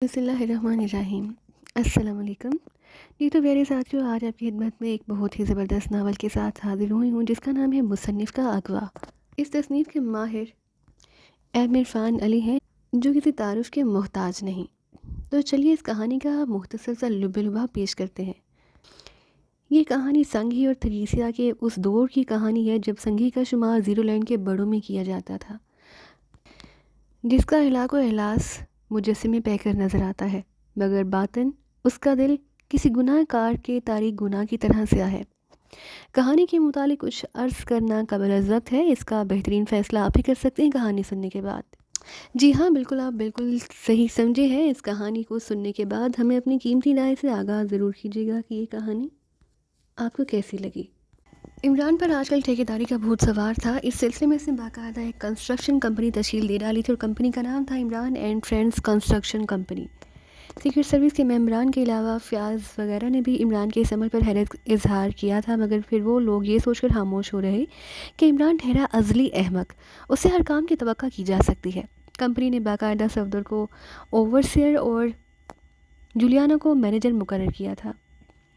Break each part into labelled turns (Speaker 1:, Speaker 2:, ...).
Speaker 1: بسم اللہ الرحمن الرحیم۔ السلام علیکم جی، تو پیارے ساتھیوں، آج آپ کی خدمت میں ایک بہت ہی زبردست ناول کے ساتھ حاضر ہوئی ہوں جس کا نام ہے مصنف کا اغوا۔ اس تصنیف کے ماہر ایم عرفان علی ہیں جو کسی تعارف کے محتاج نہیں۔ تو چلیے اس کہانی کا مختصر سا لب لباب پیش کرتے ہیں۔ یہ کہانی سنگھی اور تھریسیا کے اس دور کی کہانی ہے جب سنگھی کا شمار زیرو لینڈ کے بڑوں میں کیا جاتا تھا، جس کا علاق و احلاس مجسمے پہ کر نظر آتا ہے، مگر باطن اس کا دل کسی گناہ کار کے تاریک گناہ کی طرح سیاہ ہے۔ کہانی کے متعلق کچھ عرض کرنا قابل عزت ہے، اس کا بہترین فیصلہ آپ ہی کر سکتے ہیں کہانی سننے کے بعد۔ جی ہاں، بالکل، آپ بالکل صحیح سمجھے ہیں۔ اس کہانی کو سننے کے بعد ہمیں اپنی قیمتی رائے سے آگاہ ضرور کیجیے گا کہ یہ کہانی آپ کو کیسی لگی۔ عمران پر آج کل ٹھیکیداری کا بھوت سوار تھا۔ اس سلسلے میں اس نے باقاعدہ ایک کنسٹرکشن کمپنی تشکیل دے ڈالی تھی اور کمپنی کا نام تھا Imran and friends construction company. Secret service کے ممبران کے علاوہ فیاض وغیرہ نے بھی عمران کے اس عمل پر حیرت اظہار کیا تھا، مگر پھر وہ لوگ یہ سوچ کر خاموش ہو رہے کہ عمران ٹھہرا ازلی احمق، اس سے ہر کام کی توقع کی جا سکتی ہے۔ کمپنی نے باقاعدہ صفدر کو اوورسیئر اور جولیانا کو مینیجر مقرر کیا تھا۔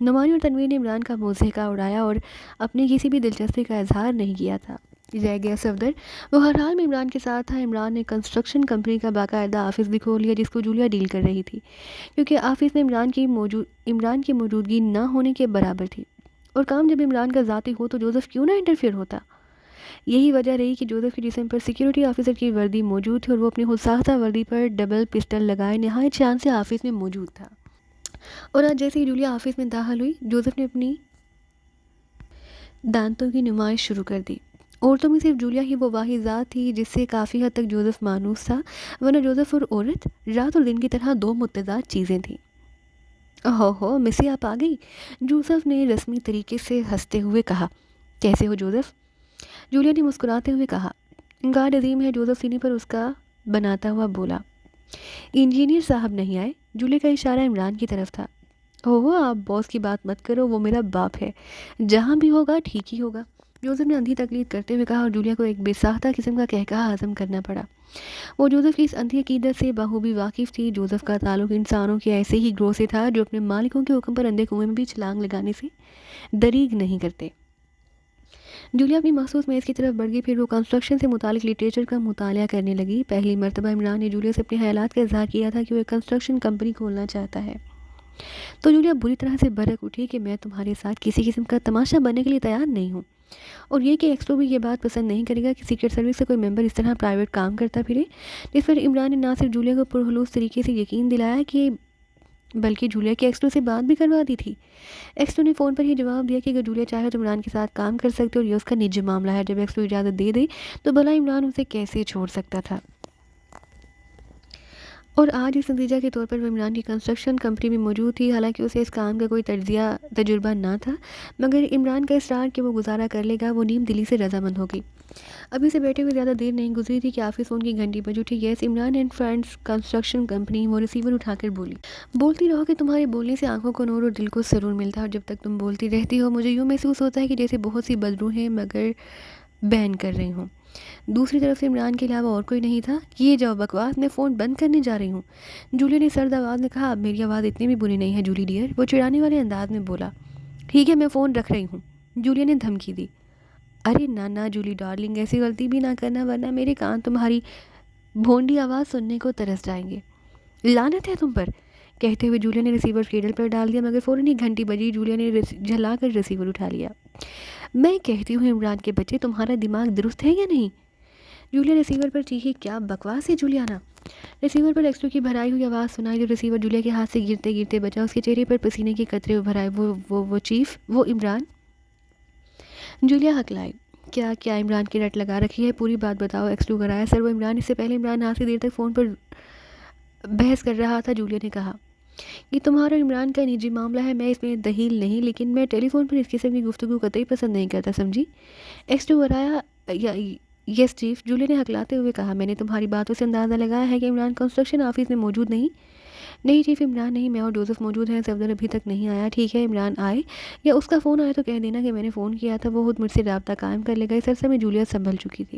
Speaker 1: نعمانی اور تنویر نے عمران کا مضحکہ اڑایا اور اپنی کسی بھی دلچسپی کا اظہار نہیں کیا تھا۔ رہ گیا صفدر، وہ ہر حال میں عمران کے ساتھ تھا۔ عمران نے کنسٹرکشن کمپنی کا باقاعدہ آفس بھی کھول لیا جس کو جولیا ڈیل کر رہی تھی، کیونکہ آفس میں عمران کی موجودگی نہ ہونے کے برابر تھی، اور کام جب عمران کا ذاتی ہو تو جوزف کیوں نہ انٹرفیئر ہوتا۔ یہی وجہ رہی کہ جوزف کے جسم پر سیکیورٹی آفیسر کی وردی موجود تھی اور وہ اپنی خود ساختہ وردی پر ڈبل پسٹل لگائے نہایت شان سے آفس میں موجود تھا۔ اور آج جیسے ہی جولیا آفس میں داخل ہوئی، جوزف نے اپنی دانتوں کی نمائش شروع کر دی۔ عورتوں میں صرف جولیا ہی وہ واحد ذات تھی جس سے کافی حد تک جوزف مانوس تھا، ورنہ جوزف اور عورت رات اور دن کی طرح دو متضاد چیزیں تھیں۔ اوہو مسی، آپ آ گئی، جوزف نے رسمی طریقے سے ہنستے ہوئے کہا۔ کیسے ہو جوزف؟ جولیا نے مسکراتے ہوئے کہا۔ گارڈ عظیم ہے، جوزف سینے پر اس کا بناتا ہوا بولا۔ انجینئر صاحب نہیں آئے؟ جولیا کا اشارہ عمران کی طرف تھا۔ آپ باس کی بات مت کرو، وہ میرا باپ ہے، جہاں بھی ہوگا ٹھیک ہی ہوگا، جوزف نے اندھی تقلید کرتے ہوئے کہا، اور جولیا کو ایک بے ساختہ قسم کا کہکہا ہضم کرنا پڑا۔ وہ جوزف کی اس اندھی عقیدت سے بخوبی واقف تھی۔ جوزف کا تعلق انسانوں کے ایسے ہی گروہ سے تھا جو اپنے مالکوں کے حکم پر اندھے کنویں میں بھی چھلانگ لگانے سے دریغ نہیں کرتے۔ جولیا اپنی مخصوص میز کی طرف بڑھ گئی، پھر وہ کنسٹرکشن سے متعلق لٹریچر کا مطالعہ کرنے لگی۔ پہلی مرتبہ عمران نے جولیا سے اپنے خیالات کا اظہار کیا تھا کہ وہ ایک کنسٹرکشن کمپنی کھولنا چاہتا ہے، تو جولیا بری طرح سے برک اٹھی کہ میں تمہارے ساتھ کسی قسم کا تماشا بننے کے لیے تیار نہیں ہوں، اور یہ کہ ایکسٹرو بھی یہ بات پسند نہیں کرے گا کہ سیکرٹ سروس سے کوئی ممبر اس طرح پرائیویٹ کام کرتا پھرے۔ جس پر عمران نے نہ صرف جولیا کو پرخلوص طریقے سے یقین دلایا کہ بلکہ جولیا کی ایکسٹرو سے بات بھی کروا دی تھی۔ ایکسٹرو نے فون پر ہی جواب دیا کہ اگر جولیا چاہے تو عمران کے ساتھ کام کر سکتے، اور یہ اس کا نجی معاملہ ہے۔ جب ایکسٹرو اجازت دے دے تو بھلا عمران اسے کیسے چھوڑ سکتا تھا۔ اور آج اس نتیجہ کے طور پر وہ عمران کی کنسٹرکشن کمپنی میں موجود تھی، حالانکہ اسے اس کام کا کوئی تجربہ نہ تھا، مگر عمران کا اصرار کہ وہ گزارا کر لے گا، وہ نیم دلی سے رضامند ہو گئی۔ ابھی سے بیٹھے ہوئے زیادہ دیر نہیں گزری تھی کہ آفس فون کی گھنٹی بج اٹھی۔ Yes, Imran and friends construction company. وہ ریسیور اٹھا کر بولی۔ بولتی رہو کہ تمہارے بولنے سے آنکھوں کو نور اور دل کو سرور ملتا ہے، اور جب تک تم بولتی رہتی ہو مجھے یوں محسوس ہوتا ہے کہ جیسے بہت سی بدروح ہیں مگر بین کر رہی ہوں۔ دوسری طرف سے عمران کے علاوہ اور کوئی نہیں تھا۔ یہ جاؤ بکواس، میں فون بند کرنے جا رہی ہوں، جولیا نے سرد آواز میں کہا۔ اب میری آواز اتنی بھی بری نہیں ہے جولی ڈیئر، وہ چڑھانے والے انداز میں بولا۔ ٹھیک ہے، میں فون رکھ رہی ہوں، جولیا نے دھمکی دی۔ ارے نہ جولی ڈارلنگ، ایسی غلطی بھی نہ کرنا ورنہ میرے کان تمہاری بھونڈی آواز سننے کو ترس جائیں گے۔ لعنت ہے تم پر، کہتے ہوئے جولیا نے ریسیور کیبل پر ڈال دیا، مگر فوراً ہی گھنٹی بجی۔ جولیا نے جھلا کر ریسیور اٹھا لیا۔ میں کہتی ہوں عمران کے بچے، تمہارا دماغ درست ہے یا نہیں؟ جولیا ریسیور پر چیخی۔ کیا بکواس ہے جولیانا؟ ریسیور پر ایکسٹرو کی بھرائی ہوئی آواز سنائی۔ جب ریسیور جولیا کے ہاتھ سے گرتے گرتے بچا، اس کے چہرے پر پسینے کے قطرے ابھر آئے۔ وہ چیف، وہ عمران؟ جولیا ہکلائی۔ کیا عمران کی رٹ لگا رکھی ہے؟ پوری بات بتاؤ، ایکسٹرو کرایا۔ سر وہ عمران، اس سے پہلے عمران آج سے دیر تک فون پر بحث کر رہا تھا، جولیا نے کہا۔ یہ تمہارا عمران کا نجی معاملہ ہے، میں اس میں دخیل نہیں، لیکن میں ٹیلی فون پر اس قسم کی گفتگو قطعی پسند نہیں کرتا، سمجھی؟ ایکسٹرو کرایا۔ یس چیف، جولیا نے ہکلاتے ہوئے کہا۔ میں نے تمہاری باتوں سے اندازہ لگایا ہے کہ عمران کنسٹرکشن آفس میں موجود نہیں۔ نہیں چیف، عمران نہیں، میں اور جوزف موجود ہیں، صفدر ابھی تک نہیں آیا۔ ٹھیک ہے، عمران آئے یا اس کا فون آئے تو کہہ دینا کہ میں نے فون کیا تھا، وہ خود مجھ سے رابطہ قائم کر لے گا۔ اس عرصے میں جولیا سنبھل چکی تھی۔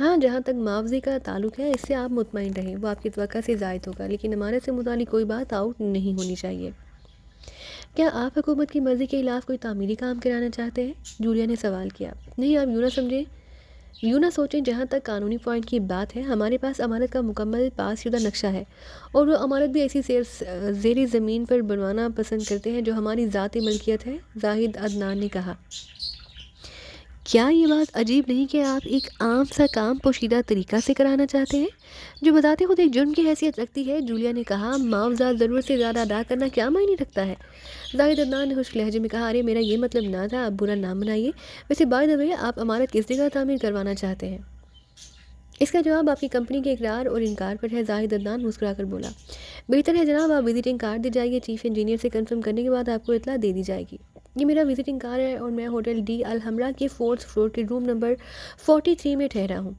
Speaker 1: ہاں، جہاں تک معاوضے کا تعلق ہے اس سے آپ مطمئن رہیں، وہ آپ کی توقع سے زائد ہوگا، لیکن امانت سے متعلق کوئی بات آؤٹ نہیں ہونی چاہیے۔ کیا آپ حکومت کی مرضی کے خلاف کوئی تعمیری کام کرانا چاہتے ہیں؟ جولیا نے سوال کیا۔ نہیں، آپ یوں نہ سوچیں، جہاں تک قانونی پوائنٹ کی بات ہے ہمارے پاس امانت کا مکمل پاس شدہ نقشہ ہے، اور وہ امانت بھی ایسی زیر زمین پر بنوانا پسند کرتے ہیں جو ہماری ذاتی ملکیت ہے، زاہد عدنان نے کہا۔ کیا یہ بات عجیب نہیں کہ آپ ایک عام سا کام پوشیدہ طریقہ سے کرانا چاہتے ہیں جو بذات خود ایک جرم کی حیثیت رکھتی ہے؟ جولیا نے کہا۔ معاوضہ ضرورت سے زیادہ ادا کرنا کیا معنی رکھتا ہے؟ زاہد عدنان نے خشک لہجے میں کہا۔ ارے میرا یہ مطلب نہ تھا، آپ برا نہ منائیے۔ ویسے بائی دا وے، آپ عمارت کس جگہ تعمیر کروانا چاہتے ہیں؟ اس کا جواب آپ کی کمپنی کے اقرار اور انکار پر ہے، زاہد عدنان مسکرا کر بولا۔ بہتر ہے جناب، آپ وزٹنگ کارڈ دے جائیے، چیف انجینئر سے کنفرم کرنے کے بعد آپ کو اطلاع دے دی جائے گی۔ یہ میرا وزٹنگ کارڈ ہے اور میں ہوٹل ڈی الحمرا کے 4th فلور کے روم نمبر 43 میں ٹھہرا ہوں،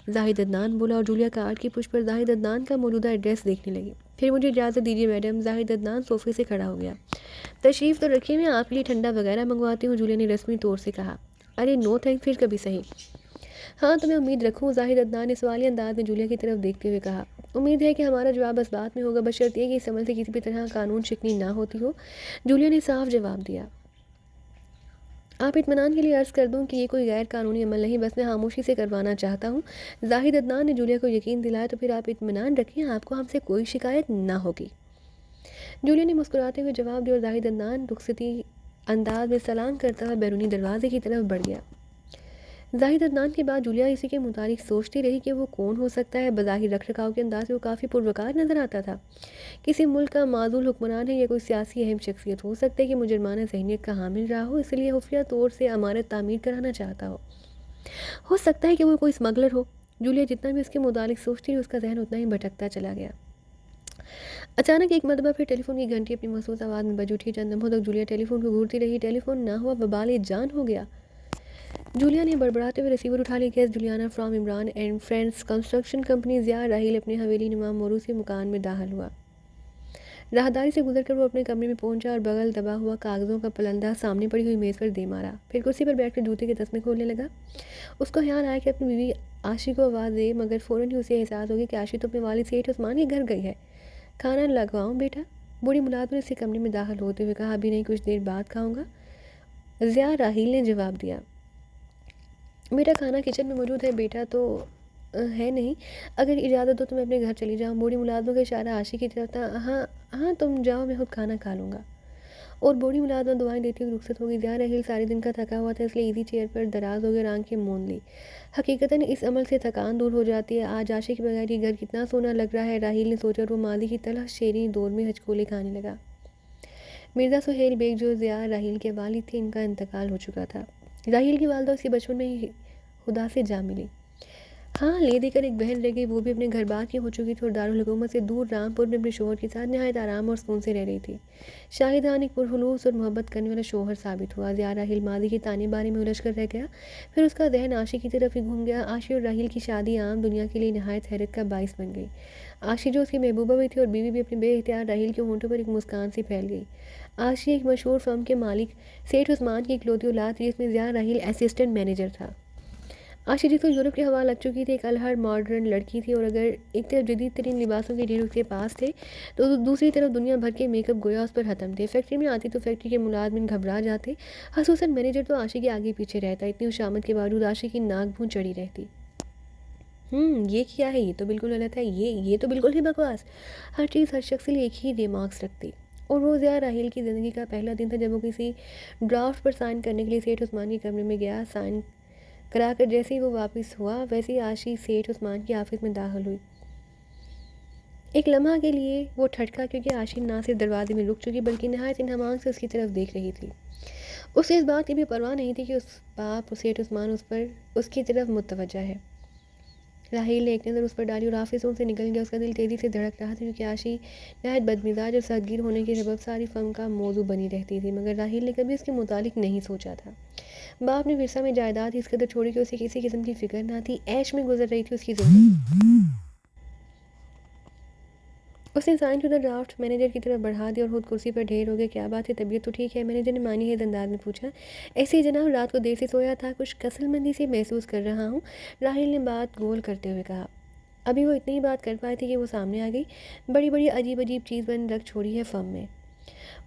Speaker 1: زاہد عدنان بولا، اور جولیا کارڈ کی پشت پر زاہد عدنان کا موجودہ ایڈریس دیکھنے لگی۔ پھر مجھے اجازت دیجیے میڈم، زاہد عدنان صوفے سے کھڑا ہو گیا۔ تشریف تو رکھیے، میں آپ کے لیے ٹھنڈا وغیرہ منگواتی ہوں، جولیا نے رسمی طور سے کہا۔ ارے نو تھینک، پھر کبھی صحیح۔ ہاں تو میں امید رکھوں، زاہد عدنان نے سوالیہ انداز میں جولیا کی طرف دیکھتے ہوئے کہا۔ امید ہے کہ ہمارا جواب اس بات میں ہوگا، بشرط یہ کہ اس عمل سے کسی بھی طرح قانون شکنی نہ ہوتی ہو، جولیا نے صاف جواب دیا۔ آپ اطمینان کے لیے عرض کر دوں کہ یہ کوئی غیر قانونی عمل نہیں، بس میں خاموشی سے کروانا چاہتا ہوں، زاہد عدنان نے جولیا کو یقین دلایا۔ تو پھر آپ اطمینان رکھیں، آپ کو ہم سے کوئی شکایت نہ ہوگی، جولیا نے مسکراتے ہوئے جواب دیا، اور زاہد عدنان رخصتی انداز میں سلام کرتا ہوا بیرونی دروازے کی طرف بڑھ گیا۔ زاہد عدنان کے بعد جولیا اسی کے متعلق سوچتی رہی کہ وہ کون ہو سکتا ہے۔ بظاہر رکھ رکھاؤ کے انداز سے وہ کافی پروقار نظر آتا تھا، کسی ملک کا معزول حکمران ہے یا کوئی سیاسی اہم شخصیت، ہو سکتا ہے کہ مجرمانہ ذہنیت کا حامل رہا ہو، اس لیے خفیہ طور سے عمارت تعمیر کرانا چاہتا ہو سکتا ہے کہ وہ کوئی اسمگلر ہو۔ جولیا جتنا بھی اس کے متعلق سوچتی رہی، اس کا ذہن اتنا ہی بھٹکتا چلا گیا۔ اچانک ایک مرتبہ پھر ٹیلی فون کی گھنٹی اپنی محسوس آواز میں بج اٹھی۔ چند لمحوں تک جولیا ٹیلی فون کو گھورتی رہی۔ ٹیلی فون نہ ہوا، وبال جان ہو گیا۔ جولیا نے بڑبڑاتے ہوئے ریسیور اٹھا لیا۔ Guess Juliana from Imran and friends construction company. Zia Raheel اپنے حویلی نما موروثی مکان میں داخل ہوا۔ راہداری سے گزر کر وہ اپنے کمرے میں پہنچا اور بغل دبا ہوا کاغذوں کا پلندہ سامنے پڑی ہوئی میز پر دے مارا۔ پھر کرسی پر بیٹھ کر جوتے کے تسمے کھولنے لگا۔ اس کو خیال آیا کہ اپنی بیوی عاشی کو آواز دے، مگر فوراً ہی اسے احساس ہو گیا کہ عاشی تو اپنے والد سیٹھ عثمان کے گھر گئی ہے۔ کھانا لگواؤں بیٹا؟ بوڑھی ملازم نے اسے کمرے میں داخل ہوتے ہوئے کہا۔ ابھی نہیں، کچھ دیر بعد کھاؤں گا، ضیاء راحیل نے جواب دیا۔ بیٹا کھانا کچن میں موجود ہے، بیٹا تو ہے نہیں، اگر اجازت دو تو میں اپنے گھر چلی جاؤں۔ بوڑھی ملازموں کا اشارہ عاشی کی طرف تھا۔ ہاں ہاں تم جاؤ، میں خود کھانا کھا لوں گا۔ اور بوڑھی ملازمہ دعائیں دیتی ہوئی رخصت ہو گئی۔ ضیاء راحیل سارے دن کا تھکا ہوا تھا، اس لیے ایزی چیئر پر دراز ہو گیا اور آنکھیں موند لی۔ حقیقتاً اس عمل سے تھکان دور ہو جاتی ہے۔ آج عاشی کے بغیر یہ گھر کتنا سونا لگ رہا ہے، راحیل نے سوچا، اور وہ ماضی کی تلخ شیریں دور میں ہچکولے کھانے لگا۔ مرزا سہیل بیگ جو ضیاء راحیل کے والد تھے، ان کا انتقال ہو چکا تھا۔ راحیل کی والدہ اس کے بچپن میں ہی خدا سے جا ملی۔ ہاں، لے دے کر ایک بہن رہ گئی، وہ بھی اپنے گھر بار کی ہو چکی تھی اور دارالحکومت سے دور رامپور میں اپنے شوہر کے ساتھ نہایت آرام اور سکون سے رہ رہی تھی۔ شاہدان ایک پرخلوص اور محبت کرنے والا شوہر ثابت ہوا۔ ضیاء راحیل ماضی کے تانے بارے میں الجھ کر رہ گیا، پھر اس کا ذہن عاشی کی طرف ہی گھوم گیا۔ عاشی اور راحیل کی شادی عام دنیا کے لیے نہایت حیرت کا باعث بن گئی۔ عاشی جو اس کی محبوبہ بھی تھی اور بیوی بھی، اپنے بے اختیار راحیل کے ہونٹوں پر ایک مسکان سی پھیل گئی۔ عاشی ایک مشہور فرم کے مالک سیٹھ عثمان کی اکلوتی اولاد تھی، جس میں ضیاء راحیل اسسٹنٹ مینیجر تھا۔ عاشی جس کو یورپ کے ہوا لگ چکی تھی، ایک الہر ماڈرن لڑکی تھی، اور اگر ایک طرف جدید ترین لباسوں کے ڈھیر اس کے پاس تھے تو دوسری طرف دنیا بھر کے میک اپ گویا اس پر ختم تھے۔ فیکٹری میں آتی تو فیکٹری کے ملازمین گھبرا جاتے، خصوصاً مینیجر تو عاشی کے آگے پیچھے رہتا۔ اتنی خوشامد کے باوجود عاشی کی ناک بھون چڑھی رہتی۔ یہ کیا ہے، یہ تو بالکل غلط ہے، یہ تو بالکل ہی بکواس۔ ہر چیز، ہر شخص کے لیے ایک ہی ریمارکس رکھتی۔ اور وہ ضیاء راحیل کی زندگی کا پہلا دن تھا جب وہ کسی ڈرافٹ پر سائن کرنے کے لیے سیٹھ عثمان کے کمرے میں گیا۔ سائن کرا کر جیسے ہی وہ واپس ہوا، ویسے ہی عاشی سیٹھ عثمان کی آفس میں داخل ہوئی۔ ایک لمحہ کے لیے وہ ٹھٹکا، کیونکہ عاشی نہ صرف دروازے میں رک چکی بلکہ نہایت انہماک سے اس کی طرف دیکھ رہی تھی۔ اسے اس بات کی بھی پرواہ نہیں تھی کہ اس باپ سیٹھ عثمان اس کی طرف متوجہ ہے۔ راحیل نے ایک نظر اس پر ڈالی اور آفس سے نکل گیا۔ اس کا دل تیزی سے دھڑک رہا تھا، کیونکہ عاشی نہایت بدمزاج اور سختگیر ہونے کے سبب ساری فرم کا موضوع بنی رہتی تھی، مگر راحیل نے کبھی اس کے متعلق نہیں سوچا تھا۔ باپ نے ورثہ میں جائیداد اس قدر چھوڑی کہ اسے کسی قسم کی فکر نہ تھی، عیش میں گزر رہی تھی اس کی زندگی۔ اس نے سائن شدہ ڈرافٹ مینیجر کی طرف بڑھا دیا اور خود کرسی پر ڈھیر ہو گیا. کیا بات ہے، طبیعت تو ٹھیک ہے؟ مینیجر نے معنی ہے انداز میں پوچھا. ایسے ہی جناب، رات کو دیر سے سویا تھا، کچھ کسل مندی سے محسوس کر رہا ہوں، راہیل نے بات گول کرتے ہوئے کہا. ابھی وہ اتنی ہی بات کر پائی تھی کہ وہ سامنے آ گئی. بڑی بڑی عجیب عجیب چیز بن رکھ چھوڑی ہے فرم میں.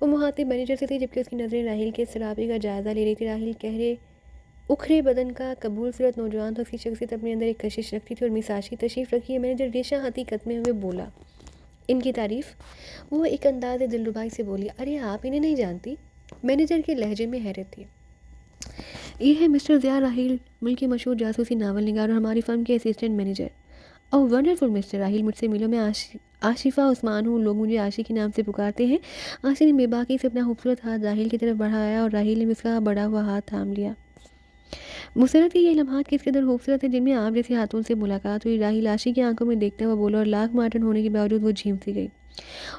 Speaker 1: وہ مخاطب مینیجر سے تھی جبکہ اس کی نظریں راہیل کے سراپے کا جائزہ لے رہی تھی. راہیل گہرے اکھڑے بدن کا قبول صورت نوجوان تو اس کی شخصیت اپنے اندر ایک کشش رکھتی تھی. اور میساشی تشریف رکھی ہے؟ مینیجر ریشہ حقیقت میں ہوئے بولا. ان کی تعریف؟ وہ ایک انداز دلربائی سے بولی. ارے آپ انہیں نہیں جانتی؟ مینیجر کے لہجے میں حیرت تھی. یہ ہے مسٹر ضیاء راہیل، ملک کے مشہور جاسوسی ناول نگار اور ہماری فرم کے اسسٹنٹ مینیجر. اوہ ونڈرفل مسٹر راہیل، مجھ سے ملو. میں آشفہ عثمان ہوں، لوگ مجھے عاشی کے نام سے پکارتے ہیں. عاشی نے بے باکی سے اپنا خوبصورت ہاتھ راہیل کی طرف بڑھایا اور راہیل نے اس کا بڑا ہوا ہاتھ تھام لیا. مسرت کی یہ لمحات کس قدر خوبصورت ہیں جن میں آپ جیسے ہاتھوں سے ملاقات ہوئی. راہیل عاشی کی آنکھوں میں دیکھتا ہوا بولا اور لاکھ مارٹن ہونے کے باوجود وہ جھیم سی گئی.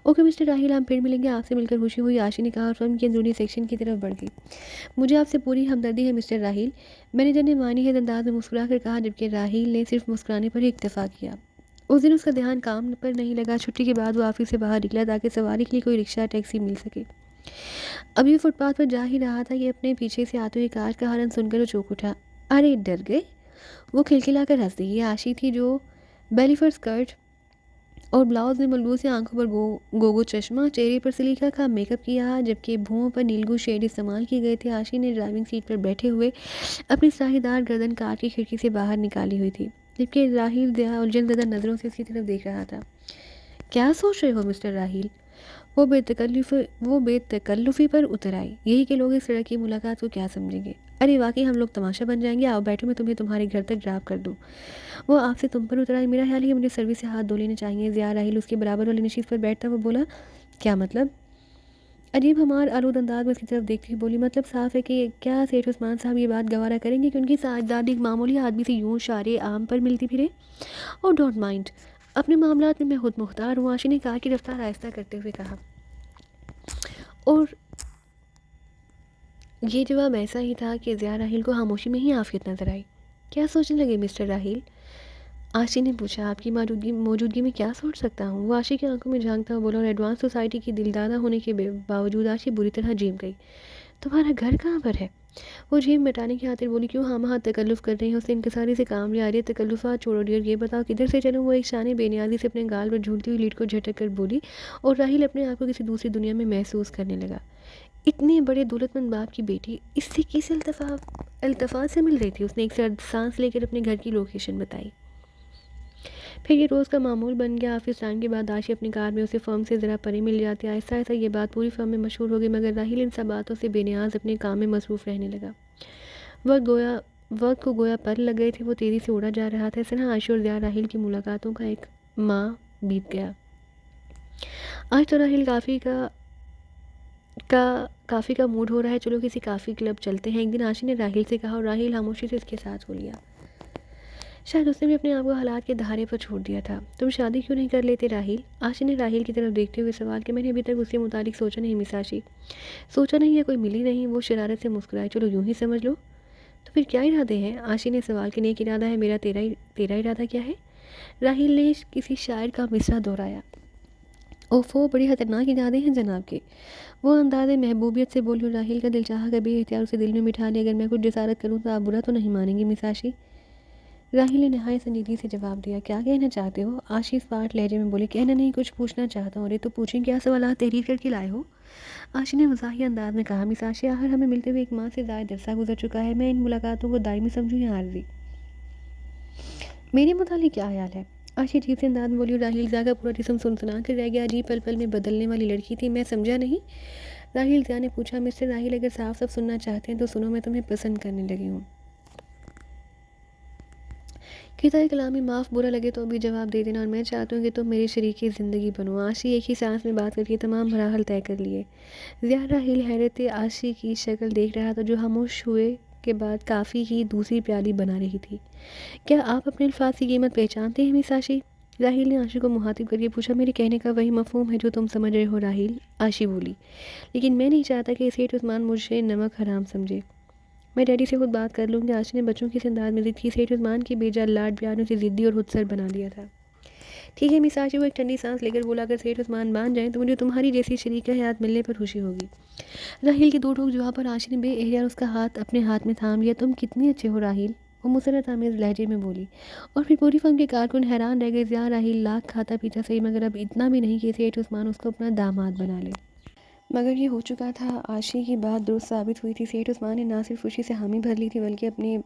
Speaker 1: اوکے مسٹر راہیل، ہم پھر ملیں گے. آپ سے مل کر خوشی ہوئی، عاشی نے کہا اور فرم کے اندرونی سیکشن کی طرف بڑھ گئی. مجھے آپ سے پوری ہمدردی ہے مسٹر راہیل، مینیجر نے معنی ہے انداز میں مسکرا کر کہا جبکہ راہیل نے صرف مسکرانے پر ہی اکتفا کیا. اس دن اس کا دھیان کام پر نہیں لگا. چھٹی کے بعد وہ آفس سے باہر نکلا تاکہ سواری کے لیے کوئی رکشہ ٹیکسی مل سکے. ابھی وہ فٹ پاتھ پر جا ہی رہا تھا کہ اپنے پیچھے سے آتے ہوئے کار کا ہارن سن کر وہ چونک اٹھا. ارے ڈر گئے؟ وہ کھلکھلا کر ہنس دی. یہ عاشی تھی جو بیلی پر اسکرٹ اور بلاؤز میں ملبوس ہے، آنکھوں پر گوگو چشمہ، چہرے پر سلیقہ کا میک اپ کیا جبکہ بھوؤں پر نیلگو شیڈ استعمال کیے گئے تھے. عاشی نے ڈرائیونگ سیٹ پر بیٹھے ہوئے اپنی ساہی دار گردن کار کی کھڑکی سے باہر نکالی ہوئی تھی جبکہ راہیل ضیاء الجھن زدہ نظروں سے اس کی طرف دیکھ رہا تھا. کیا سوچ رہے ہو مسٹر راہیل؟ وہ بے تکلفی پر اتر آئی. یہی کہ لوگ اس طرح کی ملاقات کو کیا سمجھیں گے. ارے واقعی ہم لوگ تماشا بن جائیں گے. آؤ بیٹھو، میں تمہیں تمہارے گھر تک ڈراپ کر دوں. وہ آپ سے تم پر اتر آئی؟ میرا خیال ہے کہ مجھے سروس سے ہاتھ دھو لینے چاہیے. ضیاء راہیل اس کے برابر والی نشست پر بیٹھتا وہ بولا. کیا مطلب؟ عجیب ہمار آلود انداز میں اس کی طرف دیکھتی ہوئی بولی. مطلب صاف ہے کہ کیا سیٹھ عثمان صاحب یہ بات گوارا کریں گے کہ ان کی ساجداری ایک معمولی آدمی سے یوں شارے عام پر ملتی پھرے؟ اور ڈونٹ مائنڈ، اپنے معاملات میں خود مختار ہوں. عاشی نے کار کی رفتار آہستہ کرتے ہوئے کہا. اور یہ جواب ایسا ہی تھا کہ ضیاء راہیل کو خاموشی میں ہی عافیت نظر آئی. کیا سوچنے لگے مسٹر راہیل؟ عاشی نے پوچھا. آپ کی موجودگی میں کیا سوچ سکتا ہوں؟ وہ عاشی کی آنکھوں میں جھانکتا ہوا بولا اور ایڈوانس سوسائٹی کی دلدادہ ہونے کے باوجود عاشی بری طرح جھیم گئی. تمہارا گھر کہاں پر ہے؟ وہ جھیم مٹانے کی خاطر بولی. کیوں ہاں تکلف کر رہی ہیں؟ اس نے انکساری سے کام لیا. ارے تکلفات چھوڑو ڈیئر، یہ بتاؤ کدھر سے چلوں؟ وہ ایک شان بے نیازی سے اپنے گال پر جھولتی ہوئی لیڈ کو جھٹک کر بولی اور راہیل اپنے آپ کو کسی دوسری دنیا میں محسوس کرنے لگا. اتنے بڑے دولت مند باپ کی بیٹی اس سے کس التفات سے مل رہی تھی؟ اس نے ایک سرد سانس لے کر اپنے گھر کی لوکیشن بتائی. پھر یہ روز کا معمول بن گیا. آفس ٹائم کے بعد عاشی اپنی کار میں اسے فرم سے ذرا پرے مل جاتی. آہستہ آہستہ یہ بات پوری فرم میں مشہور ہو گئی مگر راہیل ان سب باتوں سے بے نیاز اپنے کام میں مصروف رہنے لگا. وقت کو گویا پر لگ گئے تھے. وہ تیزی سے اڑا جا رہا تھا. اس طرح عاشی اور ضیاء راہیل کی ملاقاتوں کا ایک ماہ بیت گیا. آج تو راہیل کافی کا موڈ ہو رہا ہے، چلو کسی کافی کلب چلتے ہیں. ایک دن عاشی نے راہیل سے کہا اور راہیل خاموشی سے اس کے ساتھ ہو لیا. شاید اس نے بھی اپنے آپ کو حالات کے دھارے پر چھوڑ دیا تھا. تم شادی کیوں نہیں کر لیتے راہیل؟ عاشی نے راہیل کی طرف دیکھتے ہوئے سوال کہ میں نے ابھی تک اس کے متعلق سوچا نہیں مس عاشی. سوچا نہیں یا کوئی ملی نہیں؟ وہ شرارت سے مسکرائے. چلو یوں ہی سمجھ لو. تو پھر کیا ارادے ہیں؟ عاشی نے سوال کہ نیک ارادہ ہے میرا. تیرا ارادہ کیا ہے؟ راہیل نے کسی شاعر کا مصرع دہرایا. اوفو، بڑی خطرناک ارادے ہیں جناب کے. وہ انداز محبوبیت سے بولی اور راہیل کا دل چاہا کہ بے اختیار اسے دل میں بٹھا لیا. اگر میں کچھ جسارت کروں تو آپ برا تو نہیں مانیں گی مس عاشی؟ راہیل نے نہایت سنجیدگی سے جواب دیا. کیا کہنا چاہتے ہو؟ عاشی اسپاٹ لہجے میں بولی. کہنا نہیں، کچھ پوچھنا چاہتا ہوں. ارے تو پوچھیں، کیا سوالات تحریر کر کے لائے ہو؟ عاشی نے مزاحیہ انداز میں کہا. مس عاشی، آخر ہمیں ملتے ہوئے ایک ماہ سے زائد عرصہ گزر چکا ہے. میں ان ملاقاتوں کو دائمی سمجھوں یا عارضی؟ میرے متعلق کیا خیال ہے؟ عاشی عجیب سے انداز میں بولی اور راہیل ضیاء کا پورا جسم سنسنا کر رہ گیا. عجیب پل پل میں بدلنے والی لڑکی تھی. میں سمجھا نہیں. راہیل ضیاء نے پوچھا. مسٹر راہیل، اگر صاف سننا چاہتے ہیں تو سنو. میں تمہیں پسند کرنے لگی ہوں. قطعہ کلامی معاف برا لگے تو بھی جواب دے دینا، اور میں چاہتا ہوں کہ تم میری شریکی زندگی بنو. عاشی ایک ہی سانس میں بات کر کے تمام مراحل طے کر لیے. ضیاء راہیل حیرت عاشی کی شکل دیکھ رہا تھا جو خاموش ہوئے کے بعد کافی کی دوسری پیالی بنا رہی تھی. کیا آپ اپنے الفاظ کی قیمت پہچانتے ہیں مس عاشی؟ راہیل نے عاشی کو مخاطب کر کے پوچھا. میرے کہنے کا وہی مفہوم ہے جو تم سمجھ رہے ہو راہیل، عاشی بولی. لیکن میں نہیں چاہتا کہ سیٹھ عثمان مجھے نمک حرام سمجھے. میں ڈیڈی سے خود بات کر لوں گی. عاشی نے بچوں کی انداز میں ضد کی. سیٹھ عثمان کی بیجا لاڈ پیاروں سے ضدی اور خودسر بنا دیا تھا. ٹھیک ہے مساج، وہ ایک ٹھنڈی سانس لے کر بولا اگر سیٹھ عثمان مان جائیں تو مجھے تمہاری جیسی شریک حیات ملنے پر خوشی ہوگی۔ راہیل کی دو ٹوک جواب پر عاشق نے بے احتیاط اس کا ہاتھ اپنے ہاتھ میں تھام لیا۔ تم کتنے اچھے ہو راہیل، وہ مسرت آمیز لہجے میں بولی، اور پھر پوری فرم کے کارکن حیران رہ گئے۔ ضیاء راہیل لاکھ کھاتا پیتا صحیح، مگر اب اتنا بھی نہیں کہ سیٹھ عثمان اس کو اپنا داماد بنا لے۔ مگر یہ ہو چکا تھا، عاشقی کی بات درست ثابت ہوئی تھی۔ سیٹھ عثمان نے نہ صرف خوشی سے حامی بھر لی تھی بلکہ اپنے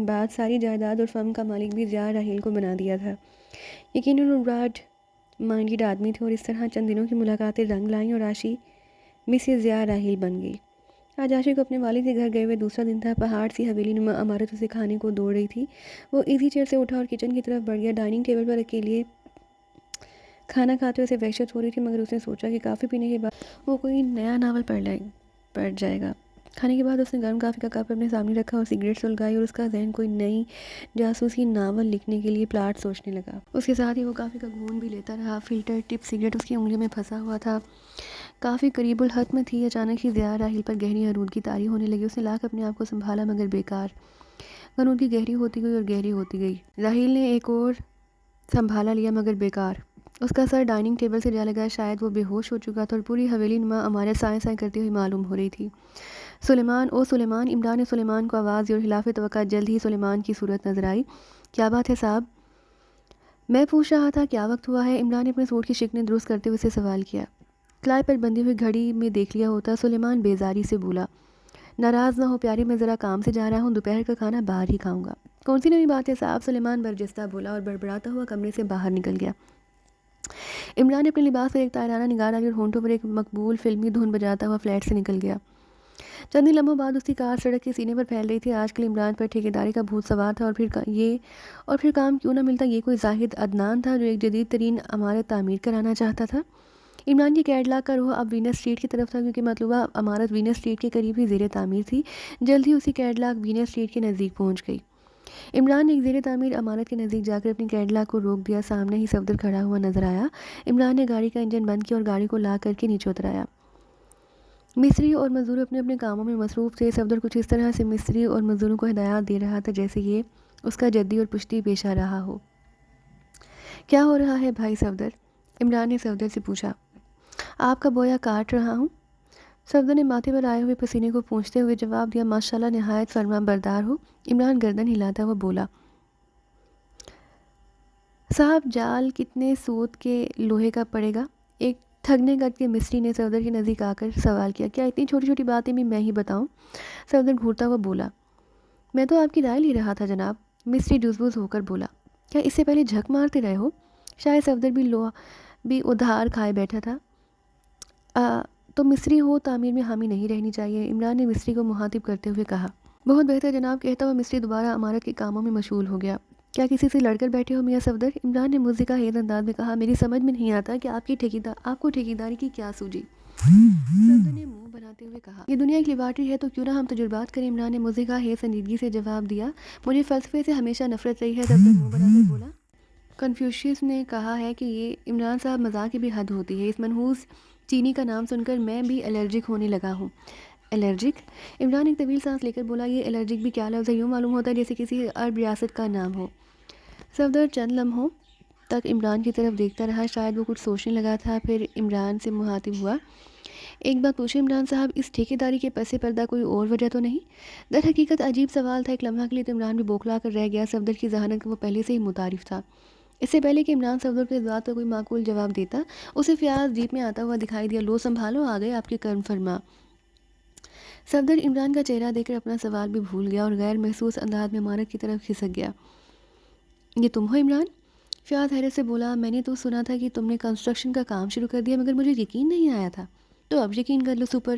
Speaker 1: بعد ساری جائیداد اور فرم کا مالک بھی ضیاء راہیل کو بنا دیا تھا۔ یقیناً وہ براڈ مائنڈیڈ آدمی تھے، اور اس طرح چند دنوں کی ملاقاتیں رنگ لائیں اور عاشق مسز ضیاء راہیل بن گئی۔ آج عاشق اپنے والد کے گھر گئے ہوئے دوسرا دن تھا۔ پہاڑ سی حویلی نما عمارت اسے کھانے کو دوڑ رہی تھی۔ وہ ایزی چیئر سے اٹھا اور کچن کی طرف بڑھ گیا۔ ڈائننگ ٹیبل پر اکیلے کھانا کھاتے ہوئے اسے وحشت ہو رہی تھی، مگر اس نے سوچا کہ کافی پینے کے بعد وہ کوئی نیا ناول پڑھ جائے گا۔ کھانے کے بعد اس نے گرم کافی کا کپ اپنے سامنے رکھا اور سگریٹ سلگائی، اور اس کا ذہن کوئی نئی جاسوسی ناول لکھنے کے لیے پلاٹ سوچنے لگا۔ اس کے ساتھ ہی وہ کافی کا گھون بھی لیتا رہا۔ فلٹر ٹپ سگریٹ اس کی انگلیوں میں پھنسا ہوا تھا، کافی قریب الحتم تھی۔ اچانک ہی ضیاء راہیل پر گہری آلودگی طاری ہونے لگی۔ اس نے لا کر اپنے آپ کو سنبھالا، مگر بیکار۔ آلودگی گہری ہوتی گئی اور گہری ہوتی گئی۔ راہیل نے ایک اور سنبھالا لیا، مگر بیکار۔ اس کا سر ڈائننگ ٹیبل سے جا لگا، شاید وہ بے ہوش ہو چکا تھا، اور پوری حویلی نما عمارت سائیں سائیں کرتی ہوئی معلوم ہو رہی تھی۔ سلیمان، او سلیمان! عمران نے سلیمان کو آواز دی، اور خلاف توقع جلد ہی سلیمان کی صورت نظر آئی۔ کیا بات ہے صاحب؟ میں پوچھ رہا تھا کیا وقت ہوا ہے؟ عمران نے اپنے سوٹ کی شکنیں درست کرتے ہوئے اسے سوال کیا۔ کلائی پر بندھی ہوئی گھڑی میں دیکھ لیا ہوتا، سلیمان بیزاری سے بولا۔ ناراض نہ ہو پیاری، میں ذرا کام سے جا رہا ہوں، دوپہر کا کھانا باہر ہی کھاؤں گا۔ کون سی نئی بات ہے صاحب؟ سلیمان برجستہ بولا اور بڑبڑاتا ہوا کمرے سے باہر نکل گیا۔ عمران نے اپنے لباس پر ایک طائرانہ نگاہ ڈالی اور ہونٹوں پر ایک مقبول فلمی دھن بجاتا ہوا فلیٹ سے نکل گیا۔ چند ہی لمحوں بعد اس کی کار سڑک کے سینے پر پھیل رہی تھی۔ آج کل عمران پر ٹھیکیداری کا بھوت سوار تھا، اور پھر کام کیوں نہ ملتا؟ یہ کوئی زاہد عدنان تھا جو ایک جدید ترین عمارت تعمیر کرانا چاہتا تھا۔ عمران کی کیڈلاک کا رخ اب وینس اسٹریٹ کی طرف تھا، کیونکہ مطلوبہ عمارت وینس اسٹریٹ کے قریب ہی زیر تعمیر تھی۔ جلد ہی اسی کیڈلاک وینس اسٹریٹ کے نزدیک پہنچ گئی۔ عمران نے ایک زیر تعمیر عمارت کے نزدیک جا کر اپنی کیڈلاک کو روک دیا۔ سامنے ہی صفدر کھڑا ہوا نظر آیا۔ عمران نے گاڑی کا انجن بند کیا اور گاڑی کو لا کر کے نیچے اترایا۔ مستری اور مزدور اپنے اپنے کاموں میں مصروف تھے۔ صفدر کچھ اس طرح سے مستری اور مزدوروں کو ہدایات دے رہا تھا جیسے یہ اس کا جدی اور پشتی پیشہ رہا ہو۔ کیا ہو رہا ہے بھائی صفدر؟ عمران نے صفدر سے پوچھا۔ آپ کا بویا کاٹ رہا ہوں، صفدر نے ماتھے پر آئے ہوئے پسینے کو پونچھتے ہوئے جواب دیا۔ ماشاءاللہ نہایت فرما بردار ہو۔ عمران گردن ہلاتا ہوا بولا۔ صاحب جال کتنے سود کے لوہے کا پڑے گا؟ ایک تھگنے قد کے مستری نے صفدر کے نزدیک آ کر سوال کیا۔ کیا اتنی چھوٹی چھوٹی باتیں بھی میں ہی بتاؤں؟ صفدر گھورتا ہوا بولا۔ میں تو آپ کی رائے لے رہا تھا جناب، مستری ڈزبز ہو کر بولا۔ کیا اس سے پہلے جھک مارتے رہے ہو؟ شاید صفدر بھی ادھار کھائے بیٹھا تھا۔ تو مستری ہو تعمیر میں حامی نہیں رہنی چاہیے، عمران نے مستری کو مخاطب کرتے ہوئے کہا۔ بہت بہتر جناب، کہتا ہوا مستری دوبارہ عمارت کے کاموں میں مشغول ہو گیا۔ کیا کسی سے لڑ کر بیٹھے ہو میاں صفدر؟ عمران نے مزدقہ ہیض انداز میں کہا۔ میری سمجھ میں نہیں آتا کہ آپ کو ٹھیکیداری کی کیا سوجی؟ صفدر نے منہ بناتے ہوئے کہا۔ یہ دنیا ایک لیبارٹری ہے تو کیوں نہ ہم تجربات کریں؟ عمران نے مزدقہ ہیض سنجیدگی سے جواب دیا۔ مجھے فلسفے سے ہمیشہ نفرت رہی ہے، صفدر منہ بنا کر بولا۔ کنفیوشیس نے کہا ہے کہ یہ عمران صاحب مذاق کی بھی حد ہوتی ہے۔ اس منحوس چینی کا نام سن کر میں بھی الرجک ہونے لگا ہوں۔ الرجک؟ عمران ایک طویل سانس لے کر بولا۔ یہ الرجک بھی کیا لفظ ہے؟ یوں معلوم ہوتا ہے جیسے کسی عرب ریاست کا نام ہو۔ صفدر چند لمحوں تک عمران کی طرف دیکھتا رہا، شاید وہ کچھ سوچنے لگا تھا، پھر عمران سے مخاطب ہوا۔ ایک بات پوچھیں عمران صاحب، اس ٹھیکیداری کے پس پردہ کوئی اور وجہ تو نہیں؟ در حقیقت عجیب سوال تھا۔ ایک لمحہ کے لیے تو عمران بھی بوکھلا کر رہ گیا۔ صفدر کی ذہانت کا وہ پہلے سے ہی متعارف تھا۔ اس سے پہلے کہ عمران صفدر کے اس بات کا کوئی معقول جواب دیتا، اسے فیاض جیپ میں آتا ہوا دکھائی دیا۔ لو سنبھالو، آ گئے آپ کے کرم فرما۔ صفدر عمران کا چہرہ دیکھ کر اپنا سوال بھی بھول گیا اور غیر محسوس انداز میں عمارت کی طرف کھسک گیا۔ یہ تم ہو عمران؟ فیاض حیرت سے بولا۔ میں نے تو سنا تھا کہ تم نے کنسٹرکشن کا کام شروع کر دیا، مگر مجھے یقین نہیں آیا تھا۔ تو اب یقین کر لو سپر۔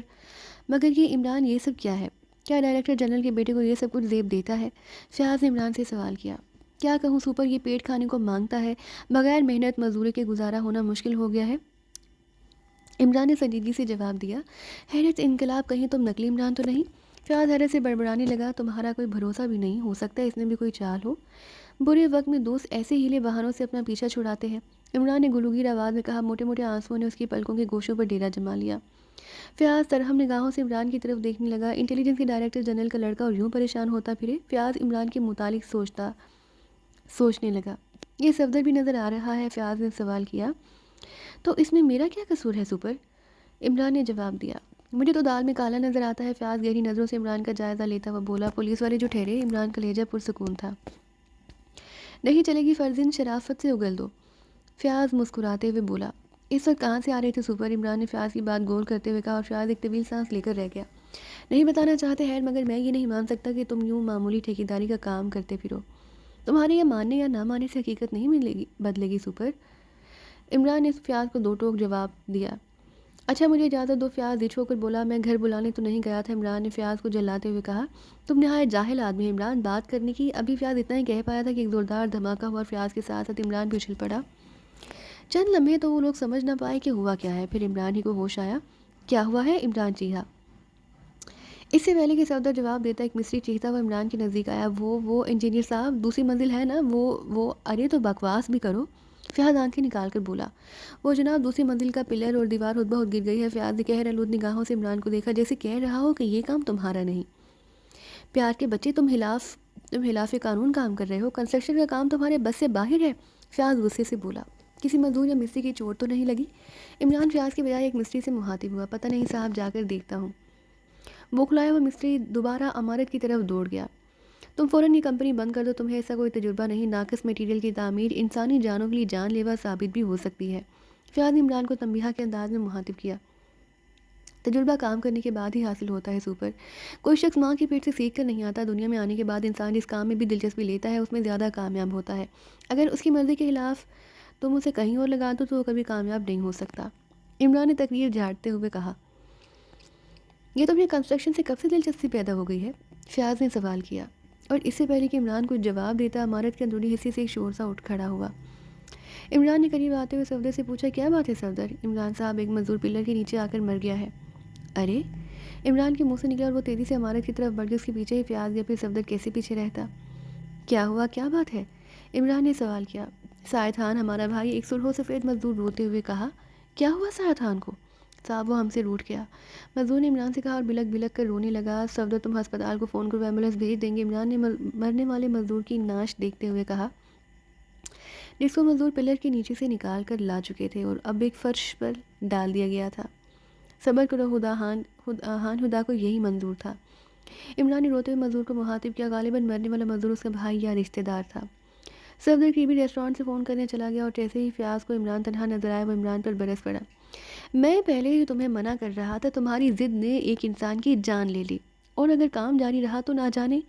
Speaker 1: مگر یہ عمران یہ سب کیا ہے؟ کیا ڈائریکٹر جنرل کے بیٹے کو یہ سب کچھ زیب دیتا ہے؟ فیاض نے عمران سے سوال کیا۔ کیا کہوں سپر، یہ پیٹ کھانے کو مانگتا ہے، بغیر محنت مزدوری کے گزارا ہونا مشکل ہو گیا ہے۔ عمران نے سنجیدگی سے جواب دیا۔ حیرت انقلاب، کہیں تم نقلی عمران تو نہیں؟ فیاض حیرت سے بڑبڑانے لگا۔ تمہارا کوئی بھروسہ بھی نہیں، ہو سکتا ہے اس میں بھی کوئی چال ہو۔ برے وقت میں دوست ایسے ہیلے بہانوں سے اپنا پیچھا چھڑاتے ہیں، عمران نے گلوگیر آواز میں کہا۔ موٹے موٹے آنسوؤں نے اس کی پلکوں کے گوشوں پر ڈیرا جما لیا۔ فیاض ترہم نگاہوں سے عمران کی طرف دیکھنے لگا۔ انٹیلیجنس کے ڈائریکٹر جنرل کا لڑکا اور یوں پریشان ہوتا پھرے؟ فیاض عمران کے متعلق سوچنے لگا۔ یہ صفدر بھی نظر آ رہا ہے، فیاض نے سوال کیا۔ تو اس میں میرا کیا قصور ہے سپر؟ عمران نے جواب دیا۔ مجھے تو دال میں کالا نظر آتا ہے، فیاض گہری نظروں سے عمران کا جائزہ لیتا ہوا بولا۔ پولیس والے جو ٹھہرے، عمران کا لہجہ پرسکون تھا۔ نہیں چلے گی فرزند، شرافت سے اگل دو، فیاض مسکراتے ہوئے بولا۔ اس وقت کہاں سے آ رہے تھے سپر؟ عمران نے فیاض کی بات غور کرتے ہوئے کہا، اور فیاض ایک طویل سانس لے کر رہ گیا۔ نہیں بتانا چاہتے خیر، مگر میں یہ نہیں مان سکتا کہ تم یوں معمولی ٹھیکیداری کا کام کرتے پھرو۔ تمہارے یہ ماننے یا نہ ماننے سے حقیقت نہیں بدلے گی سپر۔ عمران نے فیاض کو دو ٹوک جواب دیا۔ اچھا مجھے اجازت دو، فیاض ڈچ ہو کر بولا۔ میں گھر بلانے تو نہیں گیا تھا، عمران نے فیاض کو جلاتے ہوئے کہا۔ تم نہایت جاہل آدمی ہے عمران، بات کرنے کی۔ ابھی فیاض اتنا ہی کہہ پایا تھا کہ ایک زوردار دھماکہ ہوا اور فیاض کے ساتھ ساتھ عمران بھی اچھل پڑا۔ چند لمحے تو وہ لوگ سمجھ نہ پائے کہ ہوا کیا ہے، پھر عمران ہی کو ہوش آیا۔ کیا ہوا ہے؟ عمران چیخا۔ اس سے پہلے کہ صفدر جواب دیتا، ایک مستری چیختا ہوا عمران کے نزدیک آیا۔ وہ انجینئر صاحب، دوسری منزل ہے نا؟ وہ ارے تو بکواس بھی کرو، فیاض آنکھیں نکال کر بولا۔ وہ جناب دوسری منزل کا پلر اور دیوار خود بخود گر گئی ہے۔ فیاض نے قہر آلود نگاہوں سے عمران کو دیکھا، جیسے کہہ رہا ہو کہ یہ کام تمہارا نہیں۔ پیار کے بچے، تم خلاف قانون کام کر رہے ہو، کنسٹرکشن کا کام تمہارے بس سے باہر ہے، فیاض غصے سے بولا۔ کسی مزدور یا مستری کی چوٹ تو نہیں لگی؟ عمران فیاض کے بجائے ایک مستری سے مخاطب ہوا۔ پتہ نہیں صاحب، جا کر دیکھتا ہوں۔ بوکھلایا ہوا مستری دوبارہ عمارت کی طرف دوڑ گیا۔ تم فوراً یہ کمپنی بند کر دو، تمہیں ایسا کوئی تجربہ نہیں، ناقص میٹیریل کی تعمیر انسانی جانوں کے لیے جان لیوا ثابت بھی ہو سکتی ہے۔ فیاض نے عمران کو تنبیہ کے انداز میں مخاطب کیا۔ تجربہ کام کرنے کے بعد ہی حاصل ہوتا ہے سپر، کوئی شخص ماں کی پیٹ سے سیکھ کر نہیں آتا۔ دنیا میں آنے کے بعد انسان جس کام میں بھی دلچسپی لیتا ہے اس میں زیادہ کامیاب ہوتا ہے۔ اگر اس کی مرضی کے خلاف تم اسے کہیں اور لگا دو تو وہ کبھی کامیاب نہیں ہو سکتا۔ عمران نے تقریر جھاڑتے ہوئے کہا۔ یہ تمہیں کنسٹرکشن سے کب سے دلچسپی پیدا ہو گئی ہے؟ فیاض نے سوال کیا، اور اس سے پہلے کہ عمران کچھ جواب دیتا، عمارت کے اندرونی حصے سے ایک شور سا اٹھ کھڑا ہوا۔ عمران نے قریب آتے ہوئے صفدر سے پوچھا، کیا بات ہے صفدر؟ عمران صاحب، ایک مزدور پلر کے نیچے آ کر مر گیا ہے۔ ارے! عمران کے منہ سے نکلا اور وہ تیزی سے عمارت کی طرف بڑھ گیا۔ اس کے پیچھے ہی فیاض گیا، پھر صفدر کیسے پیچھے رہتا؟ کیا ہوا، کیا بات ہے؟ عمران نے سوال کیا۔ سائد خان ہمارا بھائی، ایک سرخ و سفید مزدور روتے ہوئے کہا۔ کیا ہوا سائد خان کو؟ صاحب وہ ہم سے روٹھ گیا، مزدور نے عمران سے کہا اور بلک بلک کر رونے لگا۔ صفدر تم ہسپتال کو فون کرو، ایمبولینس بھیج دیں گے، عمران نے مرنے والے مزدور کی نعش دیکھتے ہوئے کہا، جس کو مزدور پلر کے نیچے سے نکال کر لا چکے تھے اور اب ایک فرش پر ڈال دیا گیا تھا۔ صبر کرو خدا کو یہی منظور تھا۔ عمران نے روتے ہوئے مزدور کو مخاطب کیا۔ غالباً مرنے والا مزدور اس کا بھائی یا رشتہ دار تھا۔ صفدر قریبی ریسٹورانٹ سے فون کرنے چلا گیا اور جیسے ہی فیاض کو عمران تنہا نظر آیا وہ عمران پر برس پڑا۔ میں پہلے ہی تمہیں منع کر رہا تھا، تمہاری ضد نے ایک انسان کی جان لے لی، اور اگر کام جاری رہا تو نہ جانے۔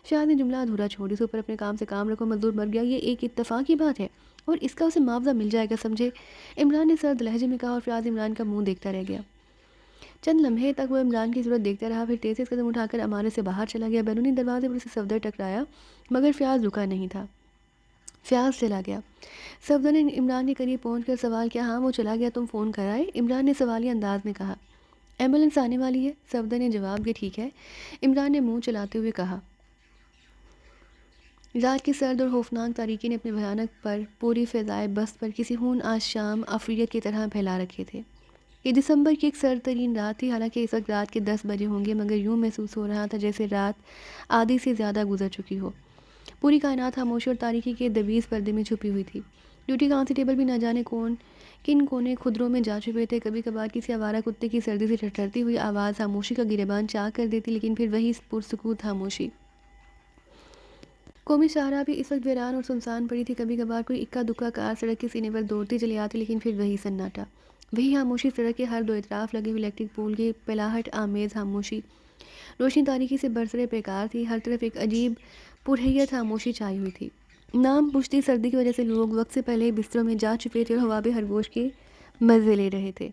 Speaker 1: فیاض نے جملہ ادھورا چھوڑ دیا۔ اوپر اپنے کام سے کام رکھو، مزدور مر گیا یہ ایک اتفاق کی بات ہے اور اس کا اسے معاوضہ مل جائے گا، سمجھے؟ عمران نے سرد لہجے میں کہا اور فیاض عمران کا منہ دیکھتا رہ گیا۔ چند لمحے تک وہ عمران کی صورت دیکھتا رہا، پھر تیز قدم اٹھا کر عمارت سے باہر چلا گیا۔ بیرونی دروازے پر اسے صفدر ٹکرایا، مگر فیاض رکا نہیں تھا۔ فیاض چلا گیا۔ صفدر نے عمران کے قریب پہنچ کر سوال کیا۔ ہاں وہ چلا گیا، تم فون کرائے؟ عمران نے سوالیہ انداز میں کہا۔ ایمبولینس آنے والی ہے، صفدر نے جواب دیا۔ ٹھیک ہے، عمران نے منہ چلاتے ہوئے کہا۔ رات کی سرد اور خوفناک تاریکی نے اپنے بھیانک پر پوری فضائے بست پر کسی خون آج شام عفریت کی طرح پھیلا رکھے تھے۔ یہ دسمبر کی ایک سرد ترین رات تھی، حالانکہ اس وقت رات کے 10 بجے ہوں گے، مگر یوں محسوس ہو رہا تھا جیسے رات آدھی سے زیادہ گزر چکی ہو۔ پوری کائنات خاموشی اور تاریکی کے دبیز پردے میں چھپی ہوئی تھی۔ ڈیوٹی کانسٹیبل بھی نہ جانے کن کونے خدروں میں جا چھپے تھے۔ کبھی کبھار کسی آوارہ کتے کی سردی سے ٹھٹھرتی ہوئی آواز خاموشی کا گریبان چاک کر دیتی، لیکن پھر وہی پرسکوت خاموشی۔ قومی شاہراہ بھی اس وقت ویران اور سنسان پڑی تھی۔ کبھی کبھار کوئی اکا دکا کار سڑک کے سینے پر دوڑتی چلی آتی، لیکن پھر وہی سناٹا، وہی خاموشی، سڑک کے ہر دو اطراف لگے ہوئے الیکٹرک پول کی پلاہٹ آمیز خاموشی۔ روشنی تاریکی سے برسرے پیکار تھی، ہر طرف ایک عجیب پرحیت خاموشی چھائی ہوئی تھی۔ نام پوچھتی سردی کی وجہ سے لوگ وقت سے پہلے بستروں میں جا چپے تھے اور حواب خرگوش کے مزے لے رہے تھے۔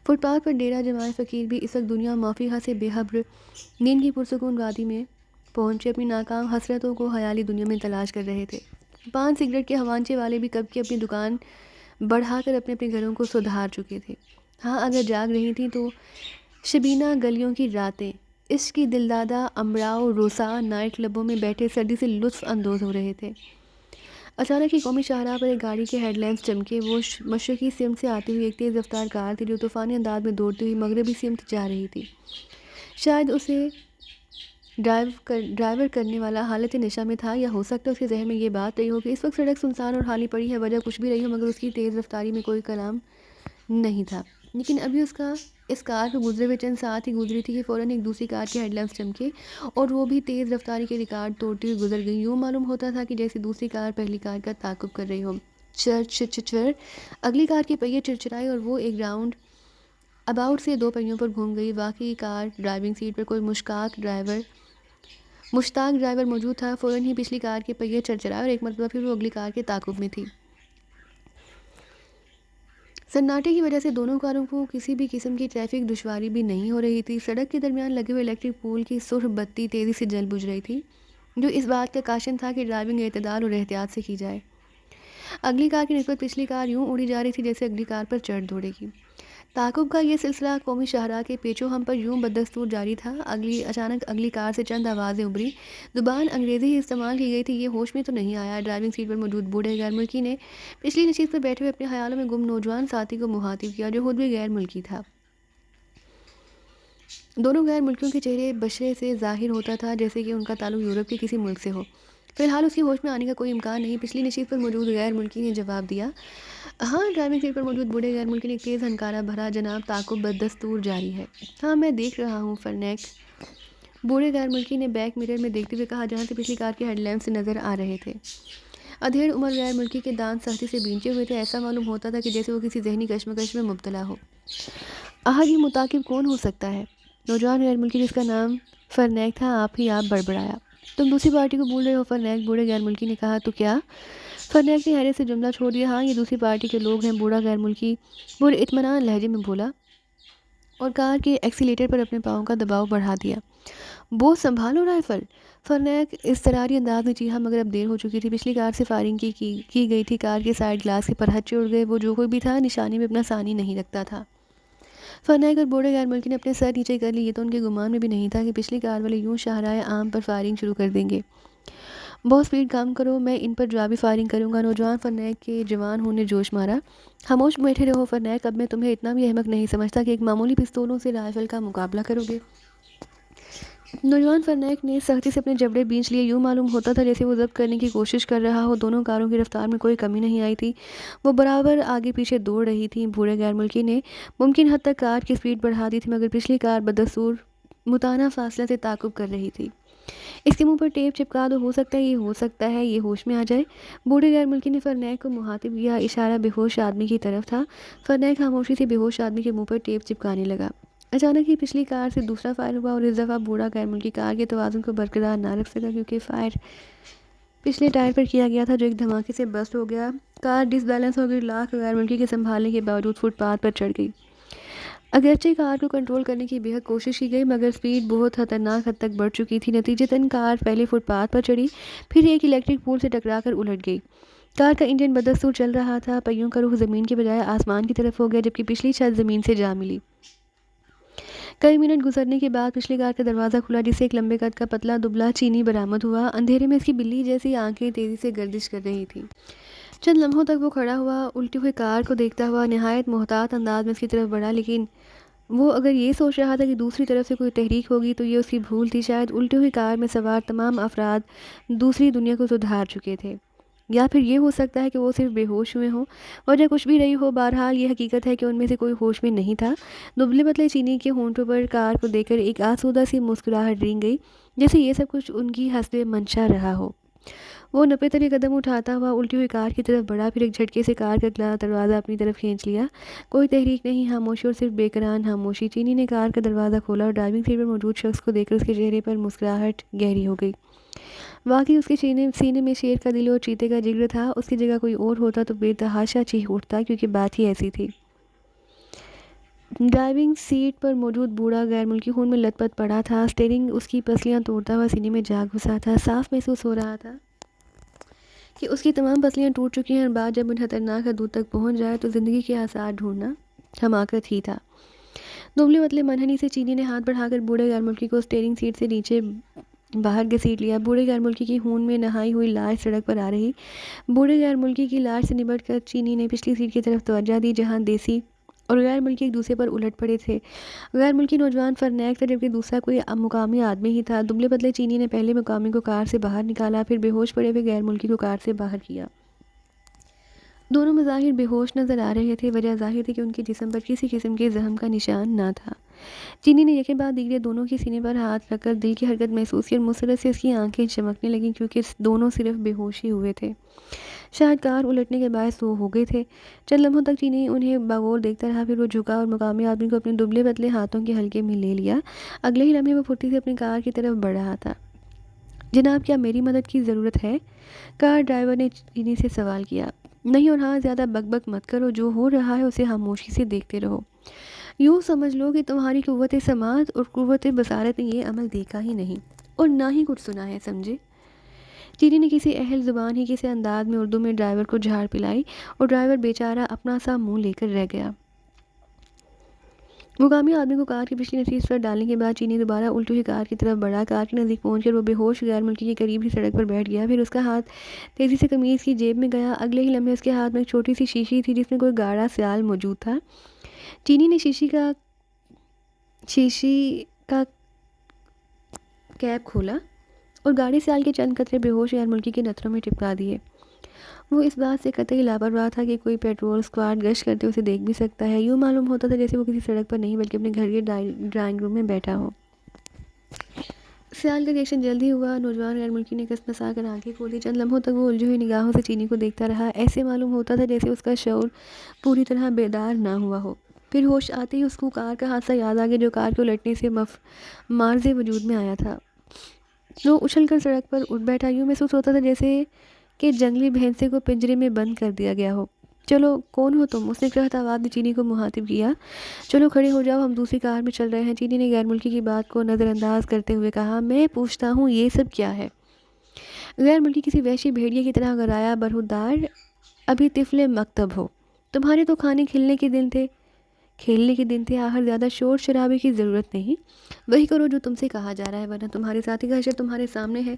Speaker 1: فٹ پاتھ پر ڈیرہ جمائے فقیر بھی اس وقت دنیا مافیہا سے بے خبر نیند کی پرسکون وادی میں پہنچے اپنی ناکام حسرتوں کو خیالی دنیا میں تلاش کر رہے تھے۔ پان سگریٹ کے ہوانچے والے بھی کب کی اپنی دکان بڑھا کر اپنے اپنے گھروں کو سدھار چکے تھے۔ ہاں اگر جاگ رہی تھیں تو شبینہ گلیوں کی راتیں عشق کی دلدادہ امراء و روسا نائٹ کلبوں میں بیٹھے سردی سے لطف اندوز ہو رہے تھے۔ اچانک ہی قومی شاہراہ پر ایک گاڑی کے ہیڈ لیمپس چمکے۔ وہ مشرقی سمت سے آتی ہوئی ایک تیز رفتار کار تھی جو طوفانی انداز میں دوڑتی ہوئی مغربی سمت جا رہی تھی۔ شاید اسے ڈرائیور کرنے والا حالت نشہ میں تھا، یا ہو سکتا ہے اس کے ذہن میں یہ بات رہی ہو کہ اس وقت سڑک سنسان اور خالی پڑی ہے، وجہ کچھ بھی رہی ہو مگر اس کی تیز رفتاری میں کوئی کلام نہیں تھا۔ لیکن ابھی اس کار کو گزرے ہوئے چند ساعت ہی گزری تھی کہ فوراً ایک دوسری کار کے ہیڈ لیمپس چمکے اور وہ بھی تیز رفتاری کے ریکارڈ توڑتی ہوئی گزر گئی۔ یوں معلوم ہوتا تھا کہ جیسے دوسری کار پہلی کار کا تعاقب کر رہی ہو۔ چر اگلی کار کے پہیے چرچرائے اور وہ ایک راؤنڈ اباؤٹ سے 2 پہیوں پر گھوم گئی۔ واقعی کار ڈرائیونگ سیٹ پر کوئی مشتاق ڈرائیور موجود تھا۔ فوراً ہی پچھلی کار کے پہیے چرچرائے اور ایک مرتبہ پھر وہ اگلی کار کے تعاقب میں تھی۔ سناٹے کی وجہ سے دونوں کاروں کو کسی بھی قسم کی ٹریفک دشواری بھی نہیں ہو رہی تھی۔ سڑک کے درمیان لگے ہوئے الیکٹرک پول کی سرخ بتی تیزی سے جل بجھ رہی تھی، جو اس بات کا کاشن تھا کہ ڈرائیونگ اعتدال اور احتیاط سے کی جائے۔ اگلی کار کی نسبت پچھلی کار یوں اڑی جا رہی تھی جیسے اگلی کار پر چڑھ دوڑے گی۔ تعاقب کا یہ سلسلہ قومی شاہراہ کے پیچ و ہم پر یوں بدستور جاری تھا۔ اچانک اگلی کار سے چند آوازیں ابھری۔ زبان انگریزی ہی استعمال کی گئی تھی۔ یہ ہوش میں تو نہیں آیا۔ ڈرائیونگ سیٹ پر موجود بوڑھے غیر ملکی نے پچھلی نشست پر بیٹھے ہوئے اپنے خیالوں میں گم نوجوان ساتھی کو مخاطب کیا، جو خود بھی غیر ملکی تھا۔ دونوں غیر ملکیوں کے چہرے بشرے سے ظاہر ہوتا تھا جیسے کہ ان کا تعلق یورپ کے کسی ملک سے ہو۔ فی الحال اس کی ہوش میں آنے کا کوئی امکان نہیں۔ پچھلی نشست پر موجود غیر ملکی نے جواب دیا، ہاں۔ ڈرائیونگ سیٹ پر موجود بوڑھے غیر ملکی نے ایک تیز ہنکارہ بھرا، جناب تعاقب بدستور جاری ہے۔ ہاں میں دیکھ رہا ہوں فرنیک، بوڑھے غیر ملکی نے بیک مرر میں دیکھتے ہوئے کہا، جہاں سے پچھلی کار کے ہیڈ لیمپ سے نظر آ رہے تھے۔ ادھیڑ عمر غیر ملکی کے دانت سختی سے بینچے ہوئے تھے۔ ایسا معلوم ہوتا تھا کہ جیسے وہ کسی ذہنی کشمکش میں مبتلا ہو۔ یہ متعاقب کون ہو سکتا ہے؟ نوجوان غیر ملکی جس کا نام فرنیک تھا آپ بڑبڑایا۔ تم دوسری پارٹی کو بھول رہے ہو فرنیک، بوڑھے غیر ملکی نے کہا۔ تو کیا؟ فرنیک نے حیرت سے جملہ چھوڑ دیا۔ ہاں یہ دوسری پارٹی کے لوگ ہیں، بوڑھا غیر ملکی پورے اطمینان لہجے میں بولا اور کار کے ایکسیلیٹر پر اپنے پاؤں کا دباؤ بڑھا دیا۔ بو سنبھالو رائفل، فرنیک اضطراری انداز میں چیخا، مگر اب دیر ہو چکی تھی۔ پچھلی کار سے فائرنگ کی گئی تھی۔ کار کے سائیڈ گلاس کے پرہچے اڑ گئے۔ وہ جو کوئی بھی تھا نشانے میں اپنا ثانی نہیں رکھتا تھا۔ فرنیک اور بوڑھے غیر ملکی نے اپنے سر نیچے کر لی۔ یہ تو ان کے گمان میں بھی نہیں تھا کہ پچھلی کار والے یوں شاہراہ عام پر فائرنگ شروع کر دیں گے۔ بہت سپیڈ کام کرو، میں ان پر جوابی فائرنگ کروں گا۔ نوجوان فرنیک کے جوان ہون نے جوش مارا۔ خاموش بیٹھے رہو فرنیک، اب میں تمہیں اتنا بھی احمق نہیں سمجھتا کہ ایک معمولی پستولوں سے رائفل کا مقابلہ کرو گے۔ نوجوان فرنیک نے سختی سے اپنے جبڑے بھینچ لیے۔ یوں معلوم ہوتا تھا جیسے وہ ضبط کرنے کی کوشش کر رہا ہو۔ دونوں کاروں کی رفتار میں کوئی کمی نہیں آئی تھی، وہ برابر آگے پیچھے دوڑ رہی تھیں۔ بوڑھے غیر ملکی نے ممکن حد تک کار کی سپیڈ بڑھا دی تھی، مگر پچھلی کار بدستور متناہ فاصلے سے تعاقب کر رہی تھی۔ اس کے منہ پر ٹیپ چپکا دو، ہو سکتا ہے یہ ہوش میں آ جائے۔ بوڑھے غیر ملکی نے فرنیک کو مخاطب کیا، اشارہ بے ہوش آدمی کی طرف تھا۔ فرنیک خاموشی سے بے ہوش آدمی کے منہ پر ٹیپ چپکانے لگا۔ اچانک ہی پچھلی کار سے دوسرا فائر ہوا اور اس دفعہ بوڑھا غیر ملکی کار کے توازن کو برقرار نہ رکھ سکا، کیونکہ فائر پچھلے ٹائر پر کیا گیا تھا، جو ایک دھماکے سے بسٹ ہو گیا۔ کار ڈس بیلنس ہو گئی، لاکھ غیر ملکی کے سنبھالنے کے باوجود فٹ پاتھ پر چڑھ گئی۔ اگرچہ کار کو کنٹرول کرنے کی بے حد کوشش کی گئی، مگر سپیڈ بہت خطرناک حد تک بڑھ چکی تھی۔ نتیجتاً کار پہلے فٹ پاتھ پر چڑھی، پھر ایک الیکٹرک پول سے ٹکرا کر الٹ گئی۔ کار کا انجن بدستور چل رہا تھا، پہیوں کا رخ زمین کے بجائے آسمان کی طرف ہو گیا، جبکہ پچھلی چھت زمین سے جا ملی۔ کئی منٹ گزرنے کے بعد پچھلی کار کا دروازہ کھلا، جس سے ایک لمبے قد کا پتلا دبلا چینی برآمد ہوا۔ اندھیرے میں اس کی بلی جیسی آنکھیں تیزی سے گردش کر رہی تھیں۔ چند لمحوں تک وہ کھڑا ہوا، الٹی ہوئی کار کو دیکھتا ہوا، نہایت محتاط انداز میں اس کی طرف بڑھا، لیکن وہ اگر یہ سوچ رہا تھا کہ دوسری طرف سے کوئی تحریک ہوگی تو یہ اس کی بھول تھی۔ شاید الٹی ہوئی کار میں سوار تمام افراد دوسری دنیا کو سدھار چکے تھے، یا پھر یہ ہو سکتا ہے کہ وہ صرف بے ہوش ہوئے ہوں۔ وجہ کچھ بھی رہی ہو، بہرحال یہ حقیقت ہے کہ ان میں سے کوئی ہوش میں نہیں تھا۔ دبلے پتلے چینی کے ہونٹوں پر کار کو دیکھ کر ایک آسودہ سی مسکراہٹ رنگ گئی، جیسے یہ سب کچھ ان کی حسب منشا رہا ہو۔ وہ نپے تلے قدم اٹھاتا ہوا الٹی ہوئی کار کی طرف بڑھا، پھر ایک جھٹکے سے کار کا دروازہ اپنی طرف کھینچ لیا۔ کوئی تحریک نہیں، خاموشی اور صرف بے قرار خاموشی۔ چینی نے کار کا دروازہ کھولا اور ڈرائیونگ سیٹ پر موجود شخص کو دیکھ کر اس کے چہرے پر مسکراہٹ گہری ہو گئی۔ واقعی اس کے سینے میں شیر کا دل اور چیتے کا جگر تھا۔ اس کی جگہ کوئی اور ہوتا تو بے تحاشا چیخ اٹھتا، کیونکہ بات ہی ایسی تھی۔ ڈرائیونگ سیٹ پر موجود بوڑھا غیر ملکی خون میں لت پت پڑا تھا۔ اسٹیئرنگ اس کی پسلیاں توڑتا ہوا سینے میں جا گھسا تھا۔ صاف محسوس ہو رہا تھا کہ اس کی تمام پسلیاں ٹوٹ چکی ہیں، اور بات جب ان خطرناک حدود تک پہنچ جائے تو زندگی کے آثار ڈھونڈنا حماقت ہی تھا۔ دبلے پتلے منحنی سے چینی نے ہاتھ بڑھا کر بوڑھے غیر ملکی کو اسٹیئرنگ سیٹ سے نیچے باہر گھسیٹ لیا۔ بوڑھے غیر ملکی کی خون میں نہائی ہوئی لاش سڑک پر آ رہی۔ بوڑھے غیر ملکی کی لاش سے نمٹ کر چینی نے پچھلی سیٹ کی طرف توجہ دی، جہاں دیسی اور غیر ملکی ایک دوسرے پر الٹ پڑے تھے۔ غیر ملکی نوجوان فرنیک تھا جبکہ دوسرا کوئی مقامی آدمی ہی تھا۔ دبلے پتلے چینی نے پہلے مقامی کو کار سے باہر نکالا، پھر بے ہوش پڑے ہوئے غیر ملکی کو کار سے باہر کیا۔ دونوں مظاہر بے ہوش نظر آ رہے تھے۔ وجہ ظاہر تھی کہ ان کے جسم پر کسی قسم کے زخم کا نشان نہ تھا۔ چینی نے یکے بعد دیگرے دونوں کے سینے پر ہاتھ رکھ کر دل کی حرکت محسوس کی اور مسرت سے اس کی آنکھیں چمکنے لگیں کیونکہ دونوں صرف بے ہوش ہی ہوئے تھے، شاید کار الٹنے کے باعث وہ ہو گئے تھے۔ چند لمحوں تک چینی انہیں باغور دیکھتا رہا، پھر وہ جھکا اور مقامی آدمی کو اپنے دبلے پتلے ہاتھوں کے حلقے میں لے لیا۔ اگلے ہی لمحے وہ پھرتی سے اپنی کار کی طرف بڑھ رہا تھا۔ جناب، کیا میری مدد کی ضرورت ہے؟ کار ڈرائیور نے چینی سے سوال کیا۔ نہیں، اور ہاں، زیادہ بک بک مت کرو، جو ہو رہا ہے اسے خاموشی سے دیکھتے رہو۔ یوں سمجھ لو کہ تمہاری قوت سماعت اور قوت بصارت نے یہ عمل دیکھا ہی نہیں اور نہ ہی کچھ سنا ہے، سمجھے؟ چینی نے کسی اہل زبان ہی کسی انداز میں اردو میں ڈرائیور کو جھاڑ پلائی اور ڈرائیور بیچارہ اپنا سا منہ لے کر رہ گیا۔ مقامی آدمی کو کار کی پچھلی نشست پر ڈالنے کے بعد چینی دوبارہ الٹی ہوئی کار کی طرف بڑھا۔ کار کے نزدیک پہنچ کر وہ بے ہوش غیر ملکی کے قریب ہی سڑک پر بیٹھ گیا۔ پھر اس کا ہاتھ تیزی سے قمیض کی جیب میں گیا۔ اگلے ہی لمحے اس کے ہاتھ میں ایک چھوٹی سی شیشی تھی جس میں کوئی گاڑھا سیال موجود تھا۔ چینی نے شیشی کا کیپ کھولا اور گاڑے سیال کے چند قطرے بے ہوش غیر ملکی کے نتھروں میں ٹپکا دیے۔ وہ اس بات سے قطعی لاپرواہ تھا کہ کوئی پیٹرول اسکواڈ گشت کرتے اسے دیکھ بھی سکتا ہے۔ یوں معلوم ہوتا تھا جیسے وہ کسی سڑک پر نہیں بلکہ اپنے گھر کے ڈرائنگ روم میں بیٹھا ہو۔ سیال کا ریئیکشن جلد ہی ہوا۔ نوجوان غیر ملکی نے کسمسا کر آنکھیں کھولی۔ چند لمحوں تک وہ الجھی ہوئی نگاہوں سے چینی کو دیکھتا رہا۔ ایسے معلوم ہوتا تھا جیسے اس کا شعور پوری طرح بیدار نہ ہوا ہو۔ پھر ہوش آتے ہی اس کو کار کا حادثہ یاد آ گیا جو کار کے الٹنے سے مارز وجود میں آیا تھا۔ وہ اچھل کر سڑک پر اٹھ بیٹھا۔ یوں محسوس ہوتا تھا جیسے کہ جنگلی بھینسے کو پنجرے میں بند کر دیا گیا ہو۔ چلو، کون ہو تم؟ اس نے قحط آواز میں چینی کو مخاطب کیا۔ چلو کھڑے ہو جاؤ، ہم دوسری کار میں چل رہے ہیں، چینی نے غیر ملکی کی بات کو نظر انداز کرتے ہوئے کہا۔ میں پوچھتا ہوں یہ سب کیا ہے؟ غیر ملکی کسی وحشی بھیڑیے کی طرح گرایا۔ برہودار، ابھی طفل مکتب ہو، تمہارے تو کھیلنے کے دن تھے، آخر زیادہ شور شرابے کی ضرورت نہیں، وہی کرو جو تم سے کہا جا رہا ہے ورنہ تمہارے ساتھی کا حشر تمہارے سامنے ہے۔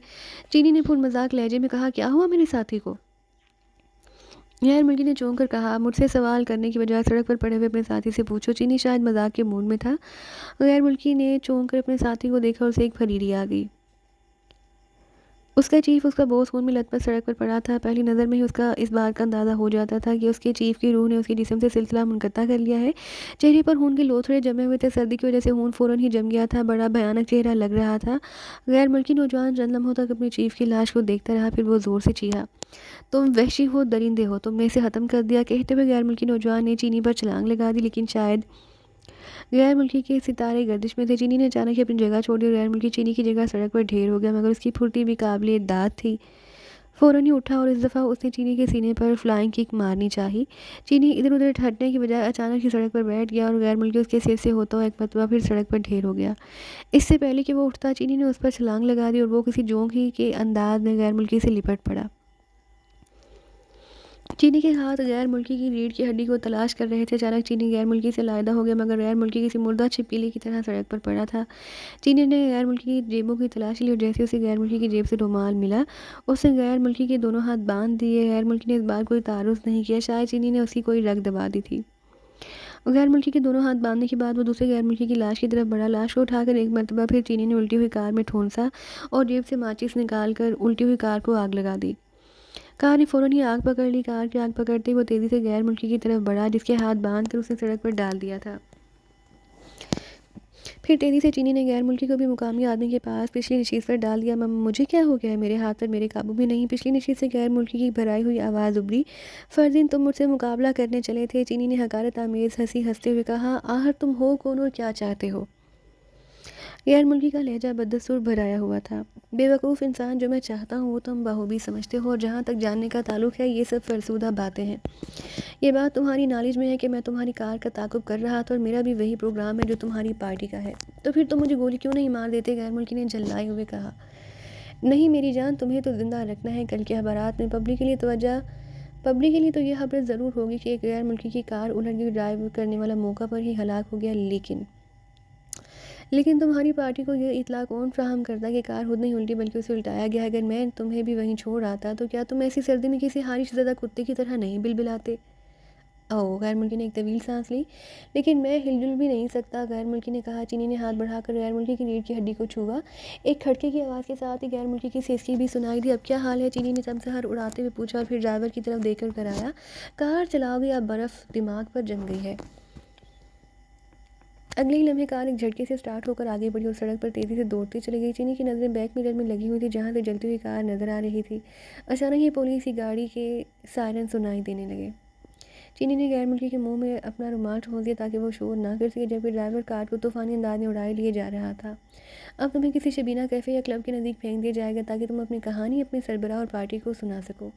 Speaker 1: چینی نے پھر مذاق لہجے میں کہا۔ کیا ہوا میرے ساتھی کو؟ غیر ملکی نے چونک کر کہا۔ مجھ سے سوال کرنے کی بجائے سڑک پر پڑے ہوئے اپنے ساتھی سے پوچھو۔ چینی شاید مذاق کے موڈ میں تھا۔ غیر ملکی نے چونک کر اپنے ساتھی کو دیکھا اور اسے ایک پھریری آ گئی۔ اس کا چیف، اس کا بوس خون میں لت پت سڑک پر پڑا تھا۔ پہلی نظر میں ہی اس کا اس بات کا اندازہ ہو جاتا تھا کہ اس کے چیف کی روح نے اس کے جسم سے سلسلہ منقطع کر لیا ہے۔ چہرے پر خون کے لوتھڑے جمے ہوئے تھے، سردی کی وجہ سے خون فوراً ہی جم گیا تھا، بڑا بھیانک چہرہ لگ رہا تھا۔ غیر ملکی نوجوان چند لمحوں تک اپنے چیف کی لاش کو دیکھتا رہا، پھر وہ زور سے چیخا۔ تم وحشی ہو، درندے ہو، تم نے اسے ختم کر دیا۔ کہتے ہوئے غیر ملکی نوجوان نے چینی پر چھلانگ لگا دی، لیکن شاید غیر ملکی کے ستارے گردش میں تھے۔ چینی نے اچانک ہی اپنی جگہ چھوڑ دی اور غیر ملکی چینی کی جگہ سڑک پر ڈھیر ہو گیا، مگر اس کی پھرتی بھی قابل داد تھی۔ فوراً ہی اٹھا اور اس دفعہ اس نے چینی کے سینے پر فلائنگ کک مارنی چاہی۔ چینی ادھر ادھر ہٹنے کی بجائے اچانک ہی سڑک پر بیٹھ گیا اور غیر ملکی اس کے سر سے ہوتا ہوا ایک مرتبہ پھر سڑک پر ڈھیر ہو گیا۔ اس سے پہلے کہ وہ اٹھتا، چینی نے اس پر چھلانگ لگا دی اور وہ کسی جونک ہی کے انداز میں غیر ملکی سے لپٹ پڑا۔ چینی کے ہاتھ غیر ملکی کی ریڑھ کی ہڈی کو تلاش کر رہے تھے۔ اچانک چینی غیر ملکی سے علیحدہ ہو گیا، مگر غیر ملکی کسی مردہ چھپکلی کی طرح سڑک پر پڑا تھا۔ چینی نے غیر ملکی کی جیبوں کی تلاش لی اور جیسے اسے غیر ملکی کی جیب سے رومال ملا، اس نے غیر ملکی کے دونوں ہاتھ باندھ دیے۔ غیر ملکی نے اس بات کوئی تعارض نہیں کیا، شاید چینی نے اس کی کوئی رگ دبا دی تھی۔ غیر ملکی کے دونوں ہاتھ باندھنے کے بعد وہ دوسرے غیر ملکی کی لاش کی طرف بڑھا۔ لاش کو اٹھا کر ایک مرتبہ پھر چینی نے الٹی ہوئی کار میں ٹھونسا اور جیب سے ماچس نکال کر الٹی ہوئی کار کو آگ لگا دی۔ کار نے فوراً ہی آگ پکڑ لی۔ کار کی آگ پکڑتے ہی وہ تیزی سے غیر ملکی کی طرف بڑھا جس کے ہاتھ باندھ کر اس نے سڑک پر ڈال دیا تھا۔ پھر تیزی سے چینی نے غیر ملکی کو بھی مقامی آدمی کے پاس پچھلی نشست پر ڈال دیا۔ مجھے کیا ہو گیا ہے؟ میرے ہاتھ پر میرے قابو میں نہیں۔ پچھلی نشست سے غیر ملکی کی بھرائی ہوئی آواز ابھری۔ فرزین، تم مجھ سے مقابلہ کرنے چلے تھے؟ چینی نے حقارت آمیز ہنسی ہنستے ہوئے کہا۔ آخر تم ہو کون اور کیا چاہتے ہو؟ غیر ملکی کا لہجہ بدستور بھرایا ہوا تھا۔ بے وقوف انسان، جو میں چاہتا ہوں وہ تم بخوبی سمجھتے ہو، اور جہاں تک جاننے کا تعلق ہے یہ سب فرسودہ باتیں ہیں۔ یہ بات تمہاری نالج میں ہے کہ میں تمہاری کار کا تعاقب کر رہا تھا اور میرا بھی وہی پروگرام ہے جو تمہاری پارٹی کا ہے، تو پھر تم مجھے گولی کیوں نہیں مار دیتے؟ غیر ملکی نے جھلائے ہوئے کہا۔ نہیں میری جان، تمہیں تو زندہ رکھنا ہے۔ کل کے اخبارات میں پبلک کے لیے تو یہ خبر ضرور ہوگی کہ ایک غیر ملکی کی کار الٹ گئی، ڈرائیو کرنے والا موقع پر ہی ہلاک ہو گیا، لیکن تمہاری پارٹی کو یہ اطلاع کون فراہم کرتا کہ کار خود نہیں الٹی بلکہ اسے الٹایا گیا؟ اگر میں تمہیں بھی وہیں چھوڑ آتا تو کیا تم ایسی سردی میں کسی خارش زدہ کتے کی طرح نہیں بلبلاتے؟ غیر ملکی نے ایک طویل سانس لی۔ لیکن میں ہل جل بھی نہیں سکتا، غیر ملکی نے کہا۔ چینی نے ہاتھ بڑھا کر غیر ملکی کی ریڑھ کی ہڈی کو چھوا۔ ایک کھڑکے کی آواز کے ساتھ ہی غیر ملکی کی سیسکی بھی سنائی دی۔ اب کیا حال ہے؟ چینی نے تمساہر اڑاتے ہوئے پوچھا اور پھر ڈرائیور کی طرف دیکھ کر کرایا، کار چلاؤ گے؟ اب برف دماغ پر جم گئی ہے۔ اگلے ہی لمحے کار ایک جھٹکے سے سٹارٹ ہو کر آگے بڑھی اور سڑک پر تیزی سے دوڑتی چلی گئی۔ چینی کی نظریں بیک میرر میں لگی ہوئی تھی جہاں سے جلتی ہوئی کار نظر آ رہی تھی۔ اچانک ہی پولیس کی گاڑی کے سائرن سنائی دینے لگے۔ چینی نے غیر ملکی کے منہ میں اپنا رومال ٹھونس دیا تاکہ وہ شور نہ کر سکے، جبکہ ڈرائیور کار کو طوفانی انداز میں اڑائے لیے جا رہا تھا۔ اب تمہیں کسی شبینہ کیفے یا کلب کے نزدیک پھینک دیا جائے گا تاکہ تم اپنی کہانی اپنے سربراہ اور پارٹی کو سنا سکو۔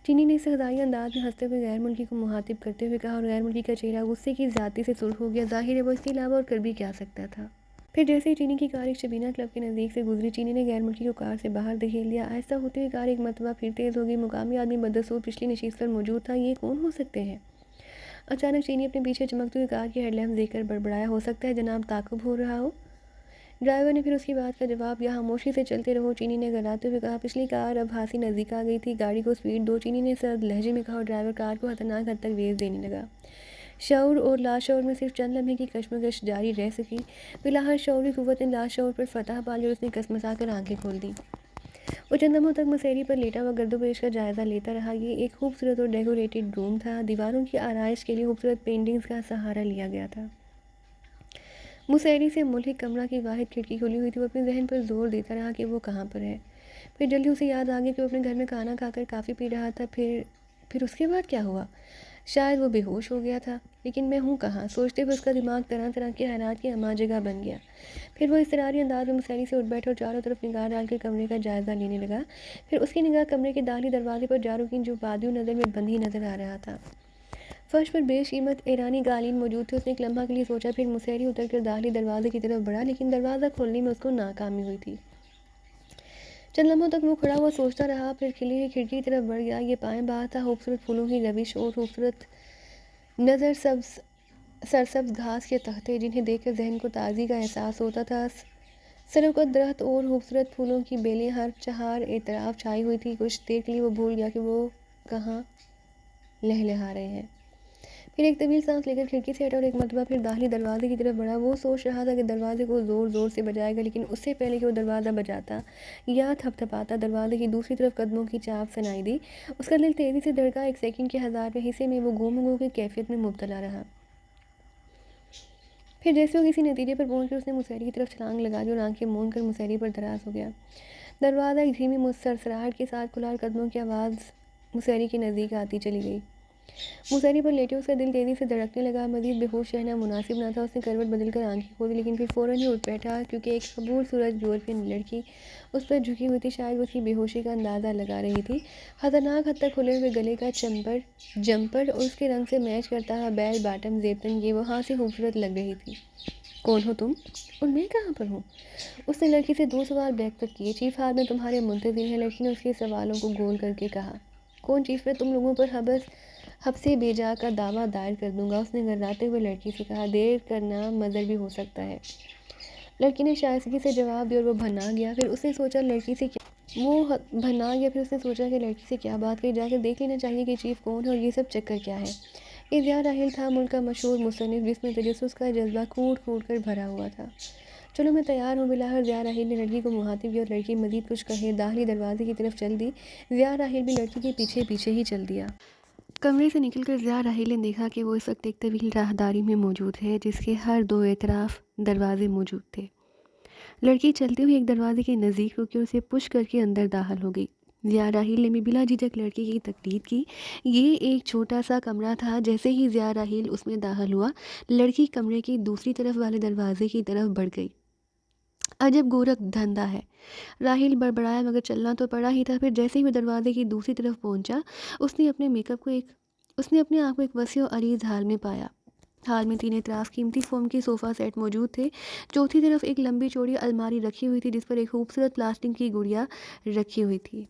Speaker 1: چینی نے استحضائی انداز میں ہنستے ہوئے غیر ملکی کو مخاطب کرتے ہوئے کہا، اور غیر ملکی کا چہرہ غصے کی زیادتی سے سرخ ہو گیا۔ ظاہر ہے وہ اس کے علاوہ اور کر بھی کیا سکتا تھا۔ پھر جیسے ہی چینی کی کار ایک شبینہ کلب کے نزدیک سے گزری، چینی نے غیر ملکی کو کار سے باہر دھکیل دیا۔ آہستہ ہوتی ہوئی کار ایک مرتبہ پھر تیز ہو گئی۔ مقامی آدمی بدستور پچھلی نشست پر موجود تھا۔ یہ کون ہو سکتے ہیں؟ اچانک چینی اپنے پیچھے چمکتی ہوئی کار کی ہیڈ لیمپ دیکھ کر بڑبڑایا، ہو سکتا ہے جناب تعاقب ہو رہا ہو؟ ڈرائیور نے پھر اس کی بات کا جواب دیا، خاموشی سے چلتے رہو۔ چینی نے گھبراتے ہوئے کہا۔ پچھلی کار اب خاصی نزدیک آ گئی تھی۔ گاڑی کو سپیڈ دو، چینی نے سرد لہجے میں کہا، اور ڈرائیور کار کو خطرناک حد تک ریس دینے لگا۔ شعور اور لاشعور میں صرف چند لمحے کی کشمکش جاری رہ سکی۔ بالآخر شعوری قوت نے لاشعور پر فتح پا لی اور اس نے کسمسا کر آنکھیں کھول دیں۔ وہ چند لمحوں تک مسیری پر لیٹا ہوا گرد و پیش کا جائزہ لیتا رہا۔ یہ ایک خوبصورت اور ڈیکوریٹڈ روم تھا۔ دیواروں کی آرائش کے لیے خوبصورت پینٹنگز کا سہارا لیا گیا تھا۔ مسیری سے ملحق کمرہ کی واحد کھڑکی کھلی ہوئی تھی۔ وہ اپنے ذہن پر زور دیتا رہا کہ وہ کہاں پر ہے۔ پھر جلدی اسے یاد آ گیا کہ وہ اپنے گھر میں کھانا کھا کر کافی پی رہا تھا۔ پھر اس کے بعد کیا ہوا؟ شاید وہ بے ہوش ہو گیا تھا۔ لیکن میں ہوں کہاں؟ سوچتے ہوئے اس کا دماغ طرح طرح کے خیالات کی اماں جگہ بن گیا۔ پھر وہ اضطراری انداز میں مسیری سے اٹھ بیٹھا اور چاروں طرف نگاہ ڈال کر کمرے کا جائزہ لینے لگا۔ پھر اس کی نگاہ کمرے کے داخلی دروازے پر جا رکی جو بادیوں نظر میں بندھی نظر آ رہا تھا۔ فرش پر بیش قیمت ایرانی قالین موجود تھے۔ اس نے ایک لمحہ کے لیے سوچا، پھر مسیری اتر کر داخلی دروازے کی طرف بڑھا، لیکن دروازہ کھولنے میں اس کو ناکامی ہوئی تھی۔ چند لمحوں تک وہ کھڑا ہوا سوچتا رہا، پھر کھلی ہوئی کھڑکی کی طرف بڑھ گیا۔ یہ پائیں باہر تھا، خوبصورت پھولوں کی روش اور خوبصورت نظر سرسبز گھاس کے تختے جنہیں دیکھ کر ذہن کو تازگی کا احساس ہوتا تھا، سروکت درخت اور خوبصورت پھولوں کی بیلیں، ہر چہار اطراف چھائی ہوئی تھی۔ کچھ دیر کے لیے وہ بھول گیا کہ وہ کہاں لہلہا رہے ہیں۔ پھر ایک طویل سانس لے کر کھڑکی سے ہٹا اور ایک مرتبہ پھر داخلی دروازے کی طرف بڑھا۔ وہ سوچ رہا تھا کہ دروازے کو زور زور سے بجائے گا، لیکن اس سے پہلے کہ وہ دروازہ بجاتا یا تھپتھپاتا، دروازے کی دوسری طرف قدموں کی چاپ سنائی دی۔ اس کا دل تیزی سے دھڑکا۔ ایک سیکنڈ کے 1000ویں حصے میں وہ گم گو کی کیفیت میں مبتلا رہا۔ پھر جیسے وہ کسی نتیجے پر پہنچ کر اس نے مسیری کی طرف چھلانگ لگا دی اور آنکھیں موند کر مسیری پر دراز ہو گیا۔ دروازہ ایک دھیمی سرسراہٹ کے ساتھ کھلا اور قدموں کی آواز مسیری کے نزدیک آتی چلی گئی۔ مسیری پر لیٹے اس کا دل تیزی سے دھڑکنے لگا۔ مزید بے ہوش رہنا مناسب نہ تھا۔ اس نے کروٹ بدل کر آنکھیں کھولی، لیکن پھر فوراً ہی اٹھ بیٹھا کیونکہ ایک خوبصورت یورپین لڑکی اس پر جھکی ہوئی تھی۔ شاید وہ اس کی بے ہوشی کا اندازہ لگا رہی تھی۔ خطرناک حد تک کھلے ہوئے گلے کا جمپر اور اس کے رنگ سے میچ کرتا ہوا بیل باٹم زیبتن یہ وہاں سے خوبصورت لگ رہی تھی۔ کون ہو تم؟ اور میں کہاں پر ہوں؟ اس نے لڑکی سے 2 سوال بیک تک کیے۔ چیف حال میں تمہارے منتظر ہیں، لڑکی نے اس کے سوالوں کو گول کر کے کہا۔ کون چیف؟ میں تم لوگوں پر حبس بیجا کا دعویٰ دائر کر دوں گا، اس نے گھبراتے ہوئے لڑکی سے کہا۔ دیر کرنا مضر بھی ہو سکتا ہے، لڑکی نے شائستگی سے جواب دیا اور وہ بھنا گیا۔ پھر اس نے سوچا کہ لڑکی سے کیا بات کری، جا کر دیکھ لینا چاہیے کہ چیف کون ہے اور یہ سب چکر کیا ہے۔ یہ ضیاء راحیل تھا، ملک کا مشہور مصنف جس میں تجسس کا جذبہ کوٹ کوٹ کر بھرا ہوا تھا۔ چلو میں تیار ہوں۔ بالآخر ضیاء راحیل نے لڑکی کو مخاطب کیا اور لڑکی مزید کچھ کہے داخلی دروازے کی طرف چل دی۔ ضیاء راحیل بھی لڑکی کے پیچھے پیچھے ہی چل دیا۔ کمرے سے نکل کر ضیاء راحیل نے دیکھا کہ وہ اس وقت ایک طویل راہداری میں موجود ہے جس کے ہر 2 اطراف دروازے موجود تھے۔ لڑکی چلتے ہوئی ایک دروازے کے نزدیک رکی اور اسے پش کر کے اندر داخل ہو گئی۔ ضیاء راحیل نے بھی بلا جھجک لڑکی کی تقلید کی۔ یہ ایک چھوٹا سا کمرہ تھا۔ جیسے ہی ضیاء راحیل اس میں داخل ہوا، لڑکی کمرے کی دوسری طرف والے دروازے کی طرف بڑھ گئی۔ عجب گورکھ دھندا ہے، راحیل بڑبڑایا، مگر چلنا تو پڑا ہی تھا۔ پھر جیسے ہی وہ دروازے کی دوسری طرف پہنچا، اس نے اپنے آپ کو ایک وسیع و عریض ہال میں پایا۔ ہال میں 3 اطراف قیمتی فوم کے صوفہ سیٹ موجود تھے۔ چوتھی طرف ایک لمبی چوڑی الماری رکھی ہوئی تھی جس پر ایک خوبصورت پلاسٹک کی گڑیا رکھی ہوئی تھی۔